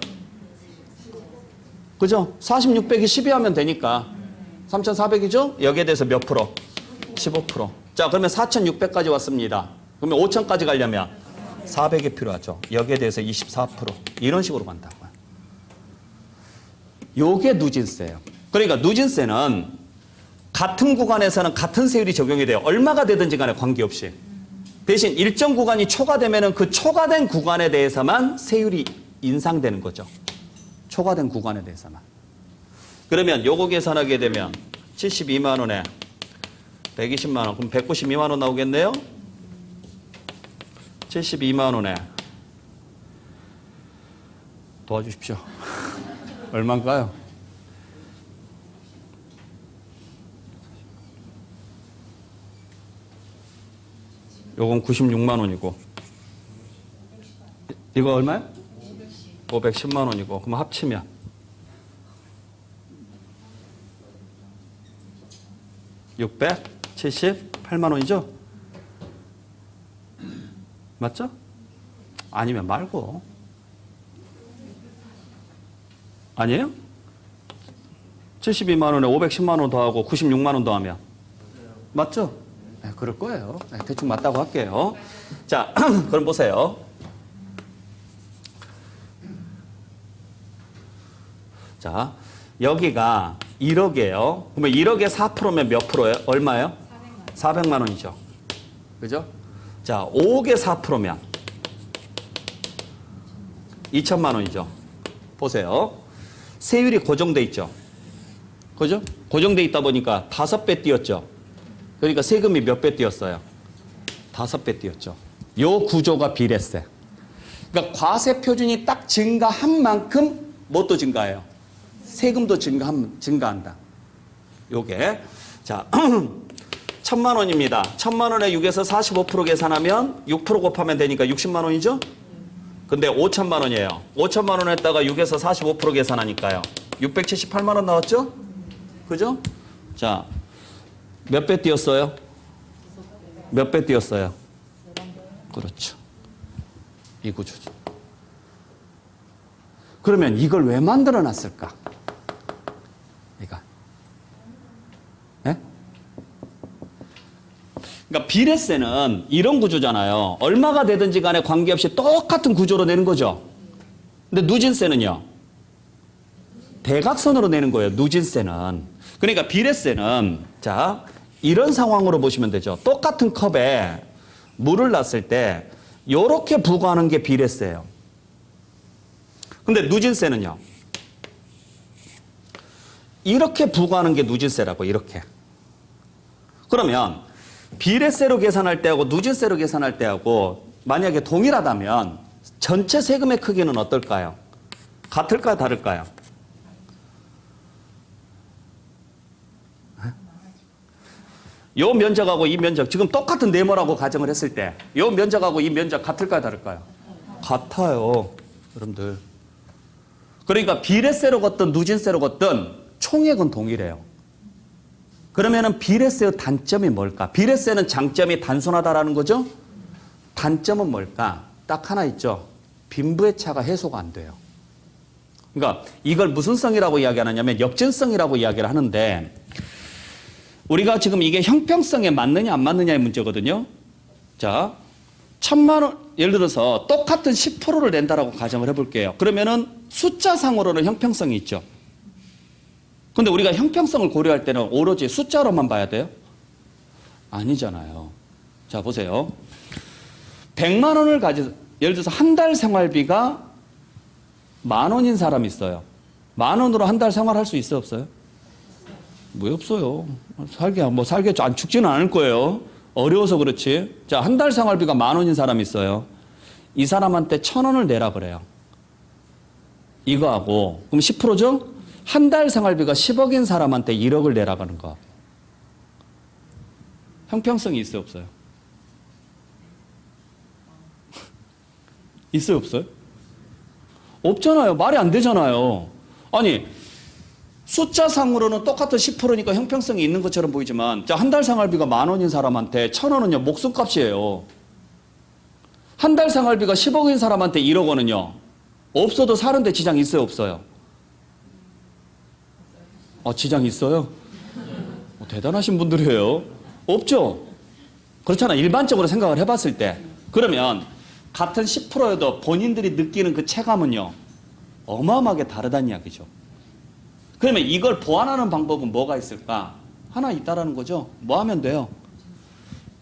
그죠? 4600이 12하면 되니까 3,400이죠? 여기에 대해서 몇 프로? 15%. 자, 그러면 4,600까지 왔습니다. 그러면 5,000까지 가려면 400이 필요하죠. 여기에 대해서 24%. 이런 식으로 간다고요. 요게 누진세예요. 그러니까 누진세는 같은 구간에서는 같은 세율이 적용이 돼요. 얼마가 되든지 간에 관계없이. 대신 일정 구간이 초과되면은 그 초과된 구간에 대해서만 세율이 인상되는 거죠. 초과된 구간에 대해서만. 그러면 요거 계산하게 되면 72만 원에 120만 원, 그럼 192만 원 나오겠네요? 72만 원에 도와주십시오. 얼마인가요? 요건 96만 원이고 이거 얼마요? 510만 원이고 그럼 합치면 $678만 원이죠? 맞죠? 아니면 말고 아니에요? 72만 원에 510만 원 더하고 96만 원 더하면 맞죠? 네, 그럴 거예요. 네, 대충 맞다고 할게요. 자, 그럼 보세요. 자, 여기가 1억이에요. 그러면 1억에 4%면 몇 프로예요? 얼마예요? 400만 원이죠. 그죠? 자, 5억에 4%면 2천만 원이죠. 보세요. 세율이 고정돼 있죠. 그죠? 고정돼 있다 보니까 5배 뛰었죠. 그러니까 세금이 몇 배 뛰었어요? 5배 뛰었죠. 요 구조가 비례세. 그러니까 과세 표준이 딱 증가한 만큼 뭣도 증가해요? 세금도 증가한다. 요게. 자, 1,000만 원입니다. 1,000만 원에 6에서 45% 계산하면 6% 곱하면 되니까 60만 원이죠? 근데 5천만 원이에요. 5천만 원에다가 6에서 45% 계산하니까요. 678만 원 나왔죠? 그죠? 자, 몇 배 뛰었어요? 몇 배 뛰었어요? 그렇죠. 이 구조죠. 그러면 이걸 왜 만들어 놨을까? 네? 그러니까 비례세는 이런 구조잖아요. 얼마가 되든지 간에 관계없이 똑같은 구조로 내는 거죠. 근데 누진세는요. 대각선으로 내는 거예요. 누진세는. 그러니까 비례세는 자 이런 상황으로 보시면 되죠. 똑같은 컵에 물을 놨을 때 이렇게 부과하는 게 비례세예요. 근데 누진세는요. 이렇게 부과하는 게 누진세라고 이렇게. 그러면 비례세로 계산할 때하고 누진세로 계산할 때하고 만약에 동일하다면 전체 세금의 크기는 어떨까요? 같을까요? 다를까요? 요 면적하고 이 면적 지금 똑같은 네모라고 가정을 했을 때 요 면적하고 이 면적 같을까요? 다를까요? 같아요. 여러분들. 그러니까 비례세로 걷든 누진세로 걷든 총액은 동일해요. 그러면은 비례세의 단점이 뭘까? 비례세는 장점이 단순하다라는 거죠? 단점은 뭘까? 딱 하나 있죠. 빈부의 차가 해소가 안 돼요. 그러니까 이걸 무슨 성이라고 이야기하느냐면 역진성이라고 이야기를 하는데 우리가 지금 이게 형평성에 맞느냐 안 맞느냐의 문제거든요. 자, 1,000만 원, 예를 들어서 똑같은 10%를 낸다라고 가정을 해볼게요. 그러면은 숫자상으로는 형평성이 있죠. 근데 우리가 형평성을 고려할 때는 오로지 숫자로만 봐야 돼요? 아니잖아요. 자, 보세요. 100만 원을 예를 들어서 한 달 생활비가 10,000원인 사람이 있어요. 10,000원으로 한 달 생활할 수 있어요, 없어요? 왜 없어요? 살겠죠. 안 죽지는 않을 거예요. 어려워서 그렇지. 자, 한 달 생활비가 10,000원인 사람이 있어요. 이 사람한테 1,000원을 내라 그래요. 이거하고, 그럼 10%죠? 한 달 생활비가 10억인 사람한테 1억을 내라가는 거. 형평성이 있어요, 없어요? 있어요, 없어요? 없잖아요. 말이 안 되잖아요. 아니, 숫자상으로는 똑같은 10%니까 형평성이 있는 것처럼 보이지만, 자, 한 달 생활비가 10,000원인 사람한테 1,000원은요, 목숨값이에요. 한 달 생활비가 10억인 사람한테 1억 원은요, 없어도 사는데 지장 있어요, 없어요? 지장 있어요? 대단하신 분들이에요. 없죠? 그렇잖아. 일반적으로 생각을 해봤을 때. 그러면 같은 10%여도 본인들이 느끼는 그 체감은요, 어마어마하게 다르다는 이야기죠. 그러면 이걸 보완하는 방법은 뭐가 있을까? 하나 있다라는 거죠. 뭐 하면 돼요?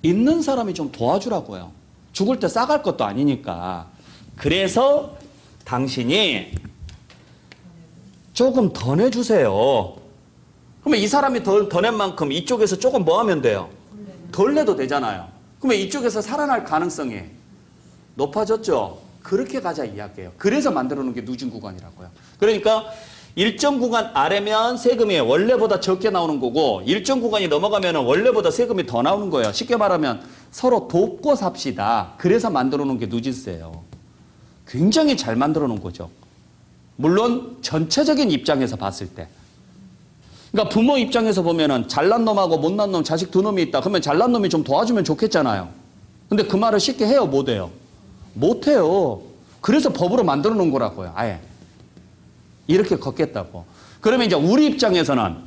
있는 사람이 좀 도와주라고요. 죽을 때 싸갈 것도 아니니까. 그래서 당신이 조금 더 내주세요. 그러면 이 사람이 더 낸 만큼 이쪽에서 조금 뭐 하면 돼요? 덜 내도 되잖아요. 그러면 이쪽에서 살아날 가능성이 높아졌죠? 그렇게 가자 이야기예요. 그래서 만들어 놓은 게 누진 구간이라고요. 그러니까 일정 구간 아래면 세금이 원래보다 적게 나오는 거고 일정 구간이 넘어가면 원래보다 세금이 더 나오는 거예요. 쉽게 말하면 서로 돕고 삽시다. 그래서 만들어 놓은 게 누진세예요. 굉장히 잘 만들어 놓은 거죠. 물론 전체적인 입장에서 봤을 때. 그러니까 부모 입장에서 보면은 잘난 놈하고 못난 놈 자식 두 놈이 있다. 그러면 잘난 놈이 좀 도와주면 좋겠잖아요. 근데 그 말을 쉽게 해요? 못 해요? 못 해요. 그래서 법으로 만들어 놓은 거라고요. 아예. 이렇게 걷겠다고. 그러면 이제 우리 입장에서는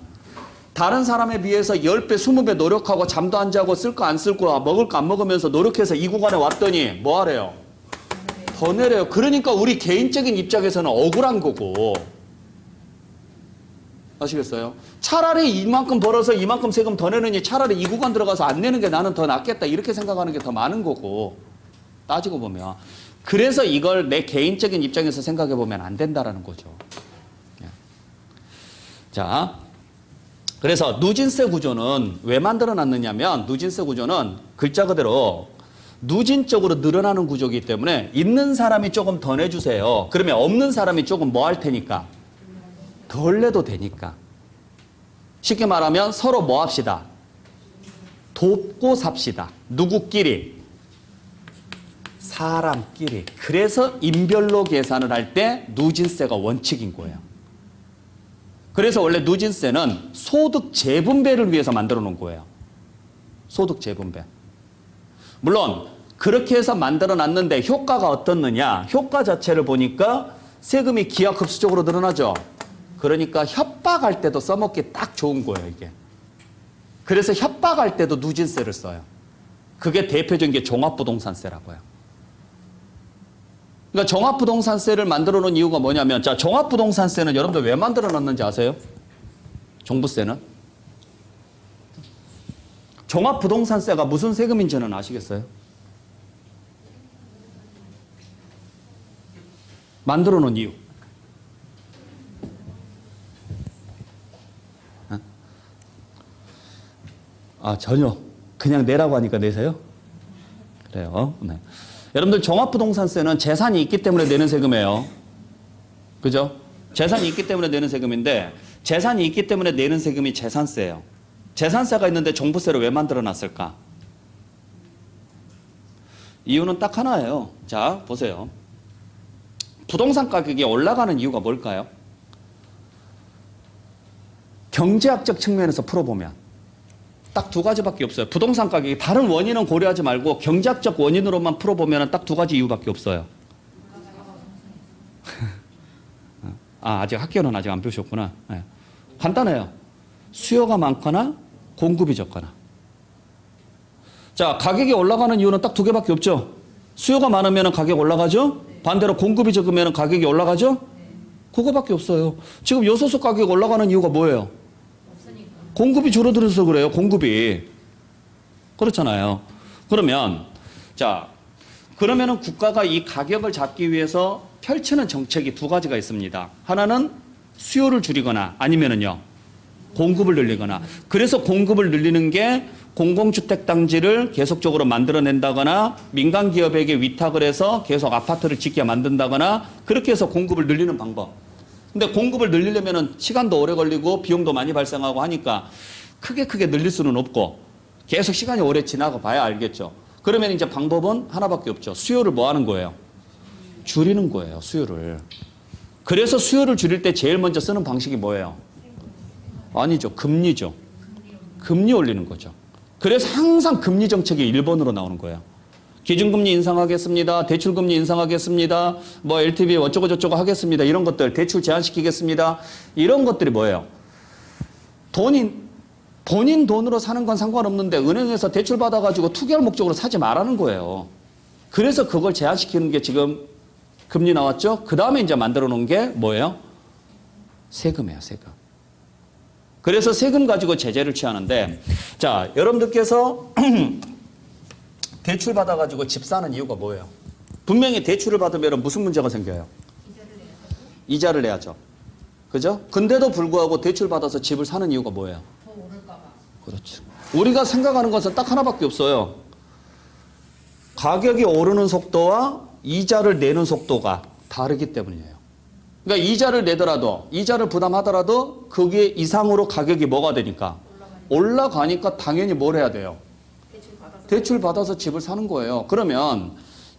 다른 사람에 비해서 10배, 20배 노력하고 잠도 안 자고 쓸 거 안 쓸 거 먹을 거 안 먹으면서 노력해서 이 구간에 왔더니 뭐 하래요? 더 내려요. 그러니까 우리 개인적인 입장에서는 억울한 거고. 아시겠어요? 차라리 이만큼 벌어서 이만큼 세금 더 내느니 차라리 이 구간 들어가서 안 내는 게 나는 더 낫겠다. 이렇게 생각하는 게 더 많은 거고. 따지고 보면. 그래서 이걸 내 개인적인 입장에서 생각해 보면 안 된다라는 거죠. 자, 그래서 누진세 구조는 왜 만들어 놨느냐면 누진세 구조는 글자 그대로 누진적으로 늘어나는 구조이기 때문에 있는 사람이 조금 더 내주세요. 그러면 없는 사람이 조금 뭐 할 테니까? 덜 내도 되니까. 쉽게 말하면 서로 뭐 합시다? 돕고 삽시다. 누구끼리? 사람끼리. 그래서 인별로 계산을 할 때 누진세가 원칙인 거예요. 그래서 원래 누진세는 소득 재분배를 위해서 만들어 놓은 거예요. 소득 재분배. 물론 그렇게 해서 만들어 놨는데 효과가 어떻느냐? 효과 자체를 보니까 세금이 기하급수적으로 늘어나죠. 그러니까 협박할 때도 써먹기 딱 좋은 거예요, 이게. 그래서 협박할 때도 누진세를 써요. 그게 대표적인 게 종합부동산세라고요. 그러니까 종합부동산세를 만들어 놓은 이유가 뭐냐면, 자, 종합부동산세는 여러분들 왜 만들어 놨는지 아세요? 종부세는? 종합부동산세가 무슨 세금인지는 아시겠어요? 만들어 놓은 이유. 전혀. 그냥 내라고 하니까 내세요? 그래요. 네. 여러분들 종합부동산세는 재산이 있기 때문에 내는 세금이에요. 그죠? 재산이 있기 때문에 내는 세금인데 재산이 있기 때문에 내는 세금이 재산세예요. 재산세가 있는데 종부세를 왜 만들어 놨을까? 이유는 딱 하나예요. 자, 보세요. 부동산 가격이 올라가는 이유가 뭘까요? 경제학적 측면에서 풀어보면 딱 두 가지밖에 없어요. 부동산 가격이 다른 원인은 고려하지 말고 경제학적 원인으로만 풀어보면 딱 두 가지 이유밖에 없어요. 아직 학교는 아직 안 배우셨구나. 네. 간단해요. 수요가 많거나 공급이 적거나. 자, 가격이 올라가는 이유는 딱 두 개밖에 없죠. 수요가 많으면 가격 올라가죠. 반대로 공급이 적으면 가격이 올라가죠. 그거밖에 없어요. 지금 요소수 가격 올라가는 이유가 뭐예요? 공급이 줄어들어서 그래요. 공급이. 그렇잖아요. 그러면은 국가가 이 가격을 잡기 위해서 펼치는 정책이 두 가지가 있습니다. 하나는 수요를 줄이거나 아니면은요, 공급을 늘리거나. 그래서 공급을 늘리는 게 공공주택 단지를 계속적으로 만들어낸다거나 민간 기업에게 위탁을 해서 계속 아파트를 짓게 만든다거나 그렇게 해서 공급을 늘리는 방법. 근데 공급을 늘리려면 시간도 오래 걸리고 비용도 많이 발생하고 하니까 크게 늘릴 수는 없고 계속 시간이 오래 지나가 봐야 알겠죠. 그러면 이제 방법은 하나밖에 없죠. 수요를 뭐 하는 거예요? 줄이는 거예요, 수요를. 그래서 수요를 줄일 때 제일 먼저 쓰는 방식이 뭐예요? 아니죠. 금리죠. 금리 올리는 거죠. 그래서 항상 금리 정책이 1번으로 나오는 거예요. 기준금리 인상하겠습니다. 대출금리 인상하겠습니다. 뭐 LTV 어쩌고 저쩌고 하겠습니다. 이런 것들 대출 제한시키겠습니다. 이런 것들이 뭐예요? 본인 돈으로 사는 건 상관없는데 은행에서 대출 받아가지고 투기할 목적으로 사지 말라는 거예요. 그래서 그걸 제한시키는 게 지금 금리 나왔죠? 그 다음에 이제 만들어 놓은 게 뭐예요? 세금이에요, 세금. 그래서 세금 가지고 제재를 취하는데, 자, 여러분들께서 대출 받아가지고 집 사는 이유가 뭐예요? 분명히 대출을 받으면 무슨 문제가 생겨요? 이자를 내야죠. 그죠? 근데도 불구하고 대출 받아서 집을 사는 이유가 뭐예요? 더 오를까 봐. 그렇죠. 우리가 생각하는 것은 딱 하나밖에 없어요. 가격이 오르는 속도와 이자를 내는 속도가 다르기 때문이에요. 그러니까 이자를 내더라도, 이자를 부담하더라도 그게 이상으로 가격이 뭐가 되니까? 올라가니까 당연히 뭘 해야 돼요? 대출 받아서 집을 사는 거예요. 그러면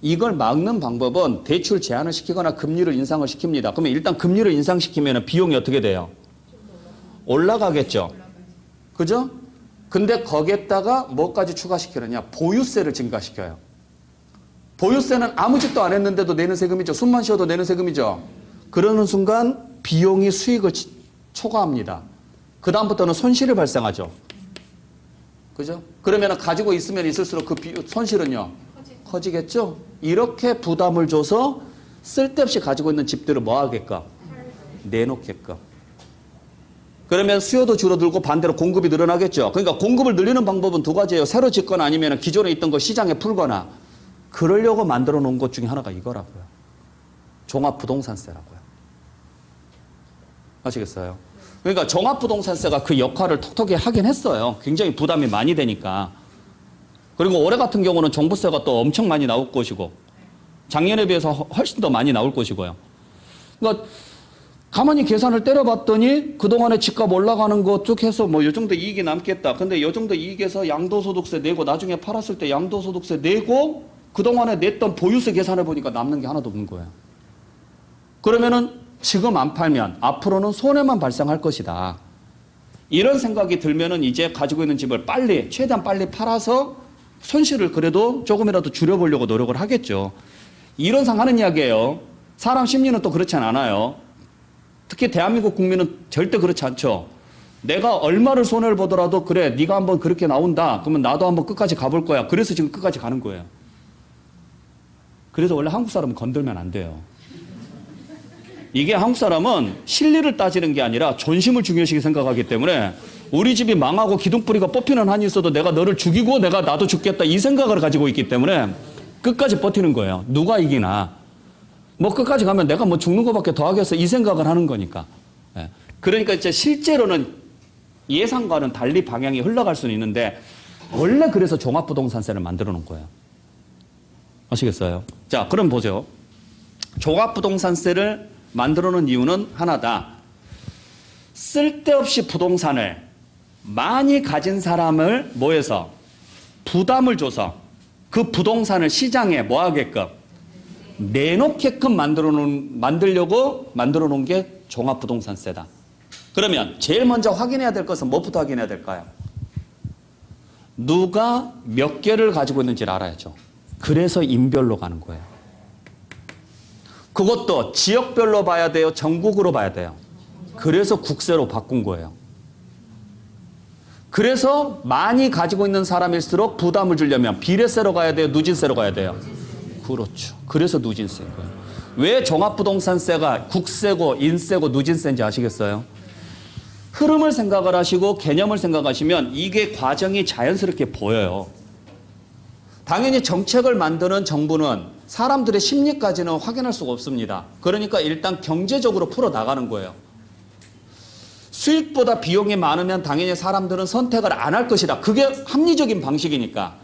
이걸 막는 방법은 대출 제한을 시키거나 금리를 인상을 시킵니다. 그러면 일단 금리를 인상시키면 비용이 어떻게 돼요? 올라가겠죠. 그죠? 근데 거기에다가 뭐까지 추가시키느냐? 보유세를 증가시켜요. 보유세는 아무 짓도 안 했는데도 내는 세금이죠. 숨만 쉬어도 내는 세금이죠. 그러는 순간 비용이 수익을 초과합니다. 그 다음부터는 손실이 발생하죠. 그죠? 그러면 가지고 있으면 있을수록 그 손실은요? 커지겠죠? 이렇게 부담을 줘서 쓸데없이 가지고 있는 집들을 뭐 하게끔? 내놓게끔. 그러면 수요도 줄어들고 반대로 공급이 늘어나겠죠? 그러니까 공급을 늘리는 방법은 두 가지예요. 새로 짓거나 아니면 기존에 있던 거 시장에 풀거나. 그러려고 만들어 놓은 것 중에 하나가 이거라고요. 종합부동산세라고요. 아시겠어요? 그러니까 종합부동산세가 그 역할을 톡톡히 하긴 했어요. 굉장히 부담이 많이 되니까. 그리고 올해 같은 경우는 종부세가 또 엄청 많이 나올 것이고 작년에 비해서 훨씬 더 많이 나올 것이고요. 그러니까 가만히 계산을 때려봤더니 그동안에 집값 올라가는 거 쭉 해서 뭐 요 정도 이익이 남겠다. 근데 요 정도 이익에서 양도소득세 내고 나중에 팔았을 때 양도소득세 내고 그동안에 냈던 보유세 계산해 보니까 남는 게 하나도 없는 거예요. 그러면은 지금 안 팔면 앞으로는 손해만 발생할 것이다. 이런 생각이 들면은 이제 가지고 있는 집을 최대한 빨리 팔아서 손실을 그래도 조금이라도 줄여보려고 노력을 하겠죠. 이런 상하는 이야기예요. 사람 심리는 또 그렇지 않아요. 특히 대한민국 국민은 절대 그렇지 않죠. 내가 얼마를 손해를 보더라도 그래, 네가 한번 그렇게 나온다. 그러면 나도 한번 끝까지 가볼 거야. 그래서 지금 끝까지 가는 거예요. 그래서 원래 한국 사람은 건들면 안 돼요. 이게 한국 사람은 실리를 따지는 게 아니라 존심을 중요시 생각하기 때문에 우리 집이 망하고 기둥뿌리가 뽑히는 한이 있어도 내가 너를 죽이고 나도 죽겠다 이 생각을 가지고 있기 때문에 끝까지 버티는 거예요. 누가 이기나. 뭐 끝까지 가면 내가 뭐 죽는 것밖에 더 하겠어 이 생각을 하는 거니까. 예. 그러니까 이제 실제로는 예상과는 달리 방향이 흘러갈 수는 있는데 원래 그래서 종합부동산세를 만들어 놓은 거예요. 아시겠어요? 자, 그럼 보세요. 종합부동산세를 만들어 놓은 이유는 하나다. 쓸데없이 부동산을 많이 가진 사람을 모여서 부담을 줘서 그 부동산을 시장에 뭐 하게끔 내놓게끔 만들려고 만들어 놓은 게 종합부동산세다. 그러면 제일 먼저 확인해야 될 것은 무엇부터 확인해야 될까요? 누가 몇 개를 가지고 있는지를 알아야죠. 그래서 인별로 가는 거예요. 그것도 지역별로 봐야 돼요? 전국으로 봐야 돼요? 그래서 국세로 바꾼 거예요. 그래서 많이 가지고 있는 사람일수록 부담을 주려면 비례세로 가야 돼요? 누진세로 가야 돼요? 그렇죠. 그래서 누진세인 거예요. 왜 종합부동산세가 국세고 인세고 누진세인지 아시겠어요? 흐름을 생각을 하시고 개념을 생각하시면 이게 과정이 자연스럽게 보여요. 당연히 정책을 만드는 정부는 사람들의 심리까지는 확인할 수가 없습니다. 그러니까 일단 경제적으로 풀어나가는 거예요. 수익보다 비용이 많으면 당연히 사람들은 선택을 안 할 것이다. 그게 합리적인 방식이니까.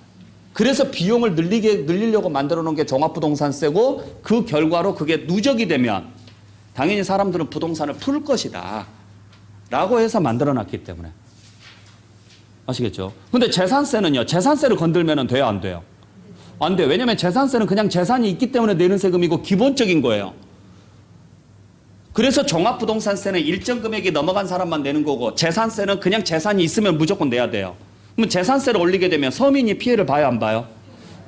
그래서 비용을 늘리려고 만들어 놓은 게 종합부동산세고 그 결과로 그게 누적이 되면 당연히 사람들은 부동산을 풀 것이다. 라고 해서 만들어 놨기 때문에. 아시겠죠? 근데 재산세는요. 재산세를 건들면 돼요? 안 돼요? 안 돼요. 왜냐하면 재산세는 그냥 재산이 있기 때문에 내는 세금이고 기본적인 거예요. 그래서 종합부동산세는 일정 금액이 넘어간 사람만 내는 거고 재산세는 그냥 재산이 있으면 무조건 내야 돼요. 그럼 재산세를 올리게 되면 서민이 피해를 봐요? 안 봐요?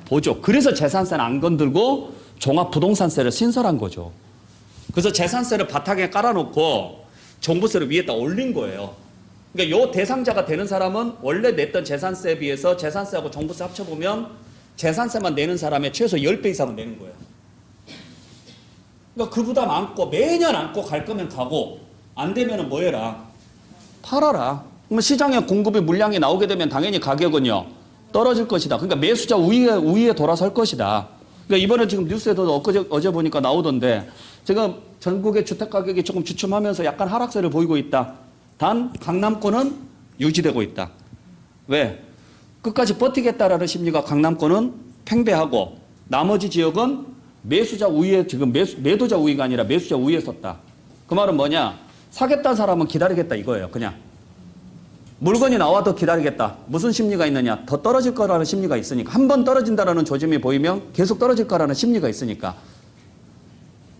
보죠. 그래서 재산세는 안 건들고 종합부동산세를 신설한 거죠. 그래서 재산세를 바닥에 깔아놓고 종부세를 위에다 올린 거예요. 그러니까 요 대상자가 되는 사람은 원래 냈던 재산세에 비해서 재산세하고 종부세 합쳐보면 재산세만 내는 사람의 최소 10배 이상은 내는 거예요. 그러니까 그 부담 안고 매년 안고 갈 거면 가고 안 되면 뭐 해라? 팔아라. 그러면 시장에 공급이 물량이 나오게 되면 당연히 가격은요 떨어질 것이다. 그러니까 매수자 우위에 돌아설 것이다. 그러니까 이번에 지금 뉴스에도 어제 보니까 나오던데 지금 전국의 주택 가격이 조금 주춤하면서 약간 하락세를 보이고 있다. 단 강남권은 유지되고 있다. 왜? 끝까지 버티겠다라는 심리가 강남권은 팽배하고 나머지 지역은 매수자 우위에 지금 매도자 우위가 아니라 매수자 우위에 섰다. 그 말은 뭐냐? 사겠다는 사람은 기다리겠다 이거예요. 그냥. 물건이 나와도 기다리겠다. 무슨 심리가 있느냐? 더 떨어질 거라는 심리가 있으니까. 한 번 떨어진다라는 조짐이 보이면 계속 떨어질 거라는 심리가 있으니까.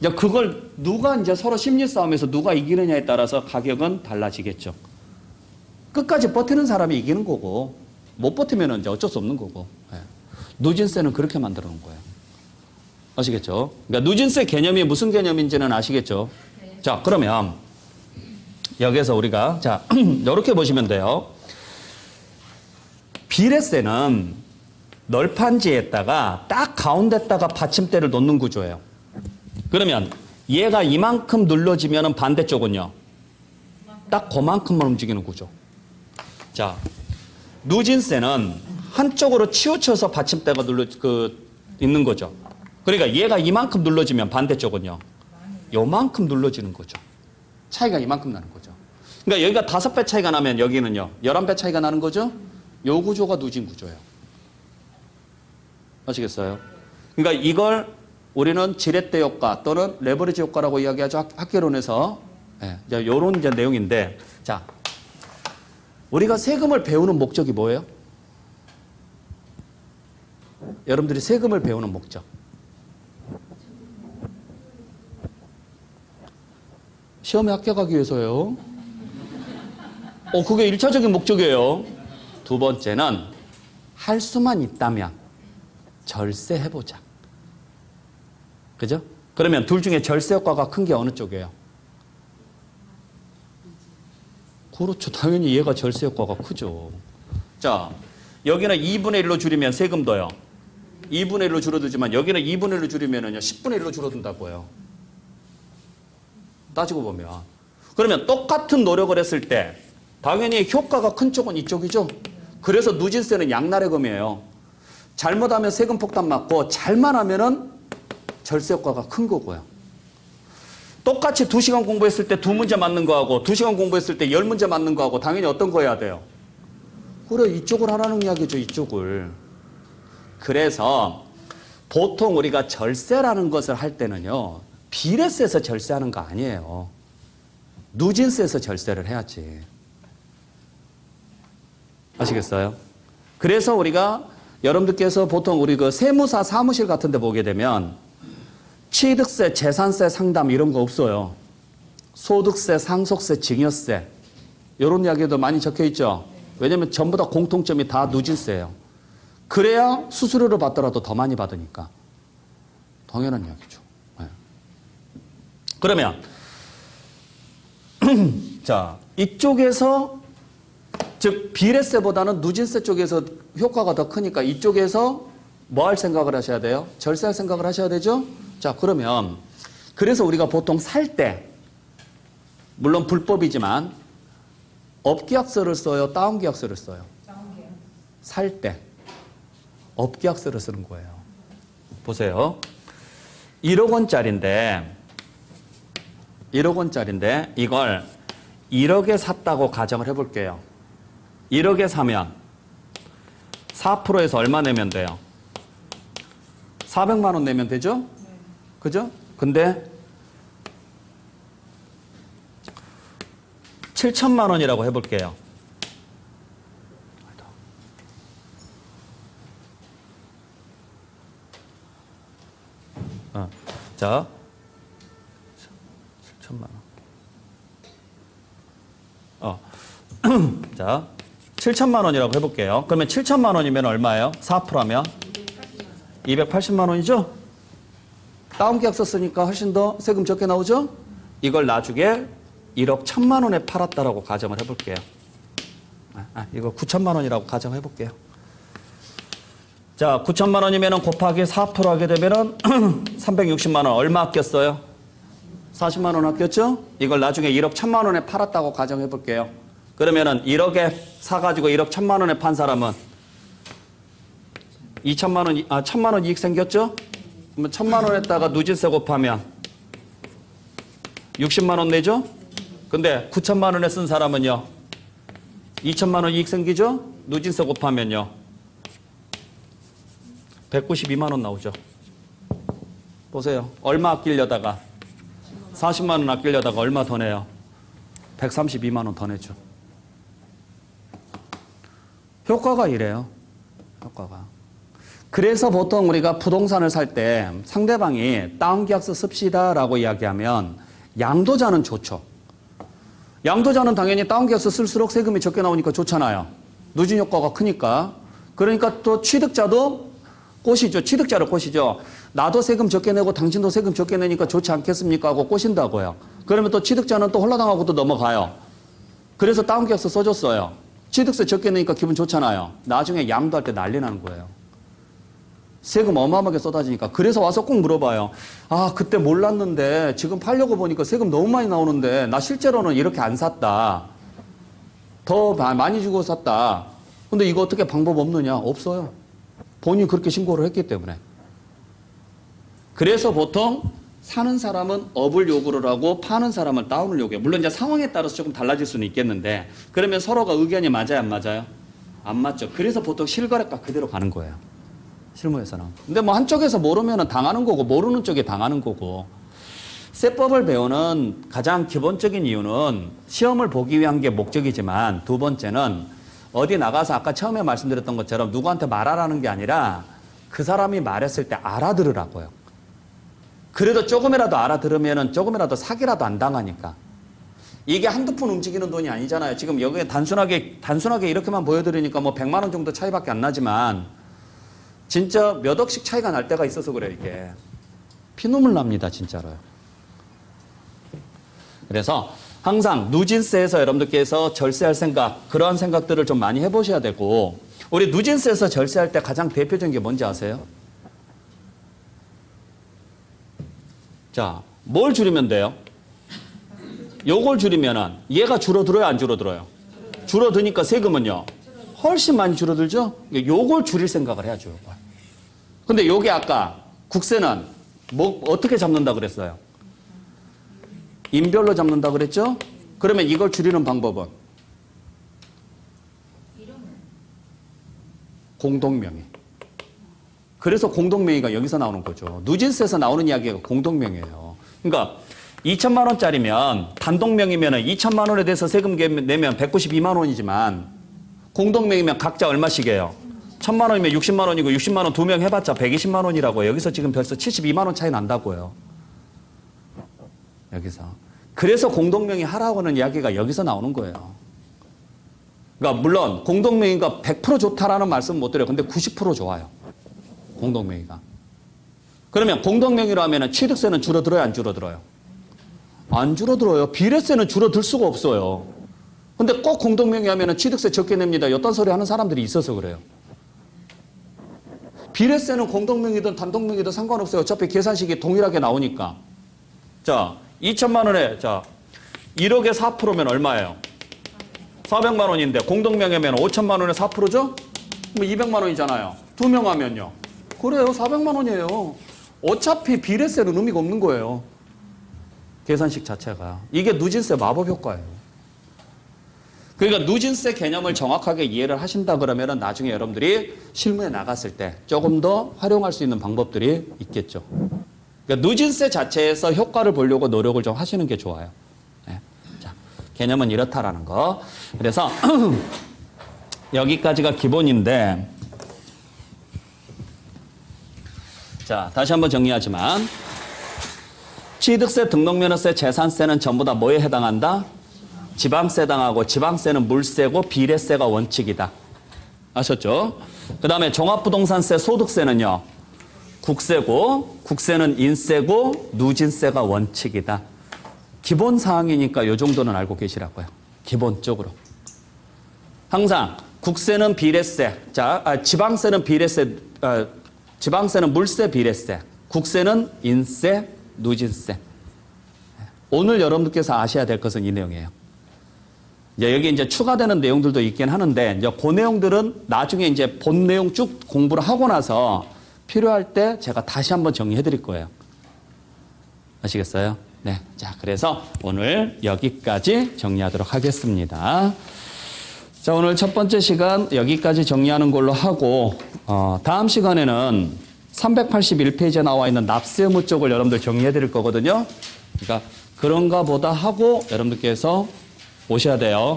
이제 그걸 누가 이제 서로 심리 싸움에서 누가 이기느냐에 따라서 가격은 달라지겠죠. 끝까지 버티는 사람이 이기는 거고 못 버티면 이제 어쩔 수 없는 거고. 누진세는 그렇게 만들어 놓은 거예요. 아시겠죠? 그러니까 누진세 개념이 무슨 개념인지는 아시겠죠? 네. 자, 그러면 여기서 우리가 자 이렇게 보시면 돼요. 비례세는 널판지에다가 딱 가운데다가 받침대를 놓는 구조예요. 그러면 얘가 이만큼 눌러지면 반대쪽은요. 딱 그만큼만 움직이는 구조. 자, 누진세는 한쪽으로 치우쳐서 받침대가 있는 거죠. 그러니까 얘가 이만큼 눌러지면 반대쪽은요. 요만큼 눌러지는 거죠. 차이가 이만큼 나는 거죠. 그러니까 여기가 5배 차이가 나면 여기는요. 11배 차이가 나는 거죠. 요 구조가 누진 구조예요. 아시겠어요? 그러니까 이걸 우리는 지렛대 효과 또는 레버리지 효과라고 이야기하죠. 학계론에서. 이제 요런 이제 내용인데 자, 우리가 세금을 배우는 목적이 뭐예요? 여러분들이 세금을 배우는 목적. 시험에 합격하기 위해서요. 그게 1차적인 목적이에요. 두 번째는 할 수만 있다면 절세해보자. 그죠? 그러면 둘 중에 절세 효과가 큰 게 어느 쪽이에요? 그렇죠. 당연히 얘가 절세 효과가 크죠. 자, 여기는 2분의 1로 줄이면 세금도요. 2분의 1로 줄어들지만 여기는 2분의 1로 줄이면은요 10분의 1로 줄어든다고요. 따지고 보면. 그러면 똑같은 노력을 했을 때 당연히 효과가 큰 쪽은 이쪽이죠. 그래서 누진세는 양날의 검이에요. 잘못하면 세금 폭탄 맞고 잘만 하면은 절세 효과가 큰 거고요. 똑같이 2시간 공부했을 때 2문제 맞는 거하고 2시간 공부했을 때 10문제 맞는 거하고 당연히 어떤 거 해야 돼요? 그래, 이쪽을 하라는 이야기죠. 이쪽을. 그래서 보통 우리가 절세라는 것을 할 때는요. 비례세에서 절세하는 거 아니에요. 누진세에서 절세를 해야지. 아시겠어요? 그래서 우리가 여러분들께서 보통 우리 그 세무사 사무실 같은 데 보게 되면 취득세, 재산세 상담 이런 거 없어요. 소득세, 상속세, 증여세 이런 이야기도 많이 적혀 있죠. 왜냐하면 전부 다 공통점이 다 누진세예요. 그래야 수수료를 받더라도 더 많이 받으니까. 당연한 이야기죠. 네. 그러면 자, 이쪽에서 즉 비례세보다는 누진세 쪽에서 효과가 더 크니까 이쪽에서 뭐 할 생각을 하셔야 돼요? 절세할 생각을 하셔야 되죠? 자, 그러면 그래서 우리가 보통 살 때 물론 불법이지만 업계약서를 써요? 다운계약서를 써요? 살 때 업계약서를 쓰는 거예요. 보세요. 1억 원짜리인데 이걸 1억에 샀다고 가정을 해볼게요. 1억에 사면 4%에서 얼마 내면 돼요? 400만 원 내면 되죠? 그죠? 근데 7천만 원이라고 해볼게요. 자, 7천만 원. 자, 7천만 원이라고 해볼게요. 그러면 7천만 원이면 얼마예요? 4%하면 280만 원이죠? 다운계약서 쓰니까 훨씬 더 세금 적게 나오죠? 이걸 나중에 1억 1천만 원에 팔았다라고 가정을 해볼게요. 이거 9천만 원이라고 가정해볼게요. 자, 9천만 원이면 곱하기 4% 하게 되면은 360만 원 얼마 아꼈어요? 40만 원 아꼈죠? 이걸 나중에 1억 1천만 원에 팔았다고 가정해볼게요. 그러면은 1억에 사가지고 1억 1천만 원에 판 사람은 1천만 원 이익 생겼죠? 그러면 1천만 원에다가 누진세 곱하면 60만 원 내죠? 근데 9천만 원에 쓴 사람은요? 2천만 원 이익 생기죠? 누진세 곱하면요? 192만 원 나오죠? 보세요. 얼마 아끼려다가 40만 원 아끼려다가 얼마 더 내요? 132만 원 더 내죠. 효과가 이래요. 효과가. 그래서 보통 우리가 부동산을 살 때 상대방이 다운계약서 씁시다라고 이야기하면 양도자는 좋죠. 양도자는 당연히 다운계약서 쓸수록 세금이 적게 나오니까 좋잖아요. 누진 효과가 크니까. 그러니까 또 취득자도 꼬시죠. 취득자를 꼬시죠. 나도 세금 적게 내고 당신도 세금 적게 내니까 좋지 않겠습니까? 하고 꼬신다고요. 그러면 또 취득자는 또 홀라당하고 또 넘어가요. 그래서 다운계약서 써줬어요. 취득세 적게 내니까 기분 좋잖아요. 나중에 양도할 때 난리 나는 거예요. 세금 어마어마하게 쏟아지니까. 그래서 와서 꼭 물어봐요. 아, 그때 몰랐는데 지금 팔려고 보니까 세금 너무 많이 나오는데 나 실제로는 이렇게 안 샀다. 더 많이 주고 샀다. 근데 이거 어떻게 방법 없느냐? 없어요. 본인이 그렇게 신고를 했기 때문에. 그래서 보통 사는 사람은 업을 요구를 하고 파는 사람은 다운을 요구해요. 물론 이제 상황에 따라서 조금 달라질 수는 있겠는데 그러면 서로가 의견이 맞아요? 안 맞아요? 안 맞죠. 그래서 보통 실거래가 그대로 가는 거예요. 실무에서는. 근데 뭐 한쪽에서 모르면 당하는 거고 모르는 쪽이 당하는 거고. 세법을 배우는 가장 기본적인 이유는 시험을 보기 위한 게 목적이지만 두 번째는 어디 나가서 아까 처음에 말씀드렸던 것처럼 누구한테 말하라는 게 아니라 그 사람이 말했을 때 알아들으라고요. 그래도 조금이라도 알아들으면 조금이라도 사기라도 안 당하니까. 이게 한두 푼 움직이는 돈이 아니잖아요. 지금 여기에 단순하게 이렇게만 보여드리니까 뭐 100만 원 정도 차이밖에 안 나지만 진짜 몇 억씩 차이가 날 때가 있어서 그래요, 이게. 피눈물 납니다, 진짜로요. 그래서 항상 누진세에서 여러분들께서 절세할 생각, 그러한 생각들을 좀 많이 해보셔야 되고, 우리 누진세에서 절세할 때 가장 대표적인 게 뭔지 아세요? 자, 뭘 줄이면 돼요? 요걸 줄이면은 얘가 줄어들어요, 안 줄어들어요? 줄어드니까 세금은요? 훨씬 많이 줄어들죠? 요걸 줄일 생각을 해야죠, 요걸. 근데 요게 아까 국세는 뭐 어떻게 잡는다 그랬어요? 인별로 잡는다 그랬죠? 그러면 이걸 줄이는 방법은? 공동명의. 그래서 공동명의가 여기서 나오는 거죠. 누진세에서 나오는 이야기가 공동명의예요. 그러니까 2천만 원짜리면 단독명의면 2천만 원에 대해서 세금 내면 192만 원이지만 공동명의면 각자 얼마씩이에요? 1000만 원이면 60만 원이고 60만 원 2명 해봤자 120만 원이라고. 여기서 지금 벌써 72만 원 차이 난다고요. 여기서. 그래서 공동명의 하라고는 이야기가 여기서 나오는 거예요. 그러니까 물론 공동명의가 100% 좋다라는 말씀 못 드려요. 근데 90% 좋아요. 공동명의가. 그러면 공동명의로 하면 취득세는 줄어들어요, 안 줄어들어요? 안 줄어들어요. 비례세는 줄어들 수가 없어요. 근데 꼭 공동명의 하면 취득세 적게 냅니다. 이딴 소리 하는 사람들이 있어서 그래요. 비례세는 공동명의든 단독명의든 상관없어요. 어차피 계산식이 동일하게 나오니까. 자, 2천만 원에, 자, 1억에 4%면 얼마예요? 400만 원인데 공동명의면 5천만 원에 4%죠? 그럼 200만 원이잖아요. 2명 하면요. 그래요. 400만 원이에요. 어차피 비례세는 의미가 없는 거예요. 계산식 자체가. 이게 누진세 마법 효과예요. 그러니까 누진세 개념을 정확하게 이해를 하신다 그러면 나중에 여러분들이 실무에 나갔을 때 조금 더 활용할 수 있는 방법들이 있겠죠. 그러니까 누진세 자체에서 효과를 보려고 노력을 좀 하시는 게 좋아요. 네. 자, 개념은 이렇다라는 거. 그래서 여기까지가 기본인데, 자, 다시 한번 정리하지만 취득세, 등록면허세, 재산세는 전부 다 뭐에 해당한다? 지방세 당하고, 지방세는 물세고 비례세가 원칙이다. 아셨죠? 그 다음에 종합부동산세, 소득세는요, 국세고, 국세는 인세고 누진세가 원칙이다. 기본 사항이니까 이 정도는 알고 계시라고요. 기본적으로. 항상 국세는 비례세, 자, 지방세는 비례세, 지방세는 물세, 비례세, 국세는 인세, 누진세. 오늘 여러분들께서 아셔야 될 것은 이 내용이에요. 이제 여기 이제 추가되는 내용들도 있긴 하는데, 이제 그 내용들은 나중에 이제 본 내용 쭉 공부를 하고 나서 필요할 때 제가 다시 한번 정리해 드릴 거예요. 아시겠어요? 네. 자, 그래서 오늘 여기까지 정리하도록 하겠습니다. 자, 오늘 첫 번째 시간 여기까지 정리하는 걸로 하고, 다음 시간에는 381페이지에 나와 있는 납세 의무 쪽을 여러분들 정리해 드릴 거거든요. 그러니까 그런가 보다 하고 여러분들께서 오셔야 돼요.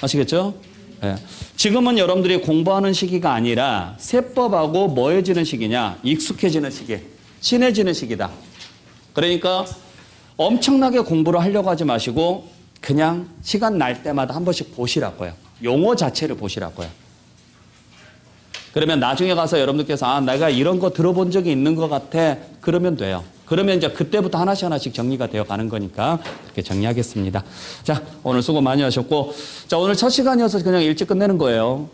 아시겠죠? 네. 지금은 여러분들이 공부하는 시기가 아니라 세법하고 뭐해지는 시기냐? 익숙해지는 시기, 친해지는 시기다. 그러니까 엄청나게 공부를 하려고 하지 마시고 그냥 시간 날 때마다 한 번씩 보시라고요. 용어 자체를 보시라고요. 그러면 나중에 가서 여러분들께서 아, 내가 이런 거 들어본 적이 있는 것 같아. 그러면 돼요. 그러면 이제 그때부터 하나씩 하나씩 정리가 되어 가는 거니까 그렇게 정리하겠습니다. 자, 오늘 수고 많이 하셨고, 자, 오늘 첫 시간이어서 그냥 일찍 끝내는 거예요.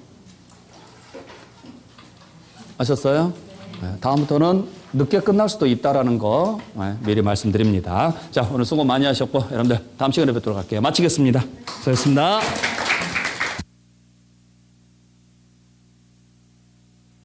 아셨어요? 네, 다음부터는 늦게 끝날 수도 있다라는 거 미리 말씀드립니다. 자, 오늘 수고 많이 하셨고, 여러분들 다음 시간에 뵙도록 할게요. 마치겠습니다. 수고하셨습니다.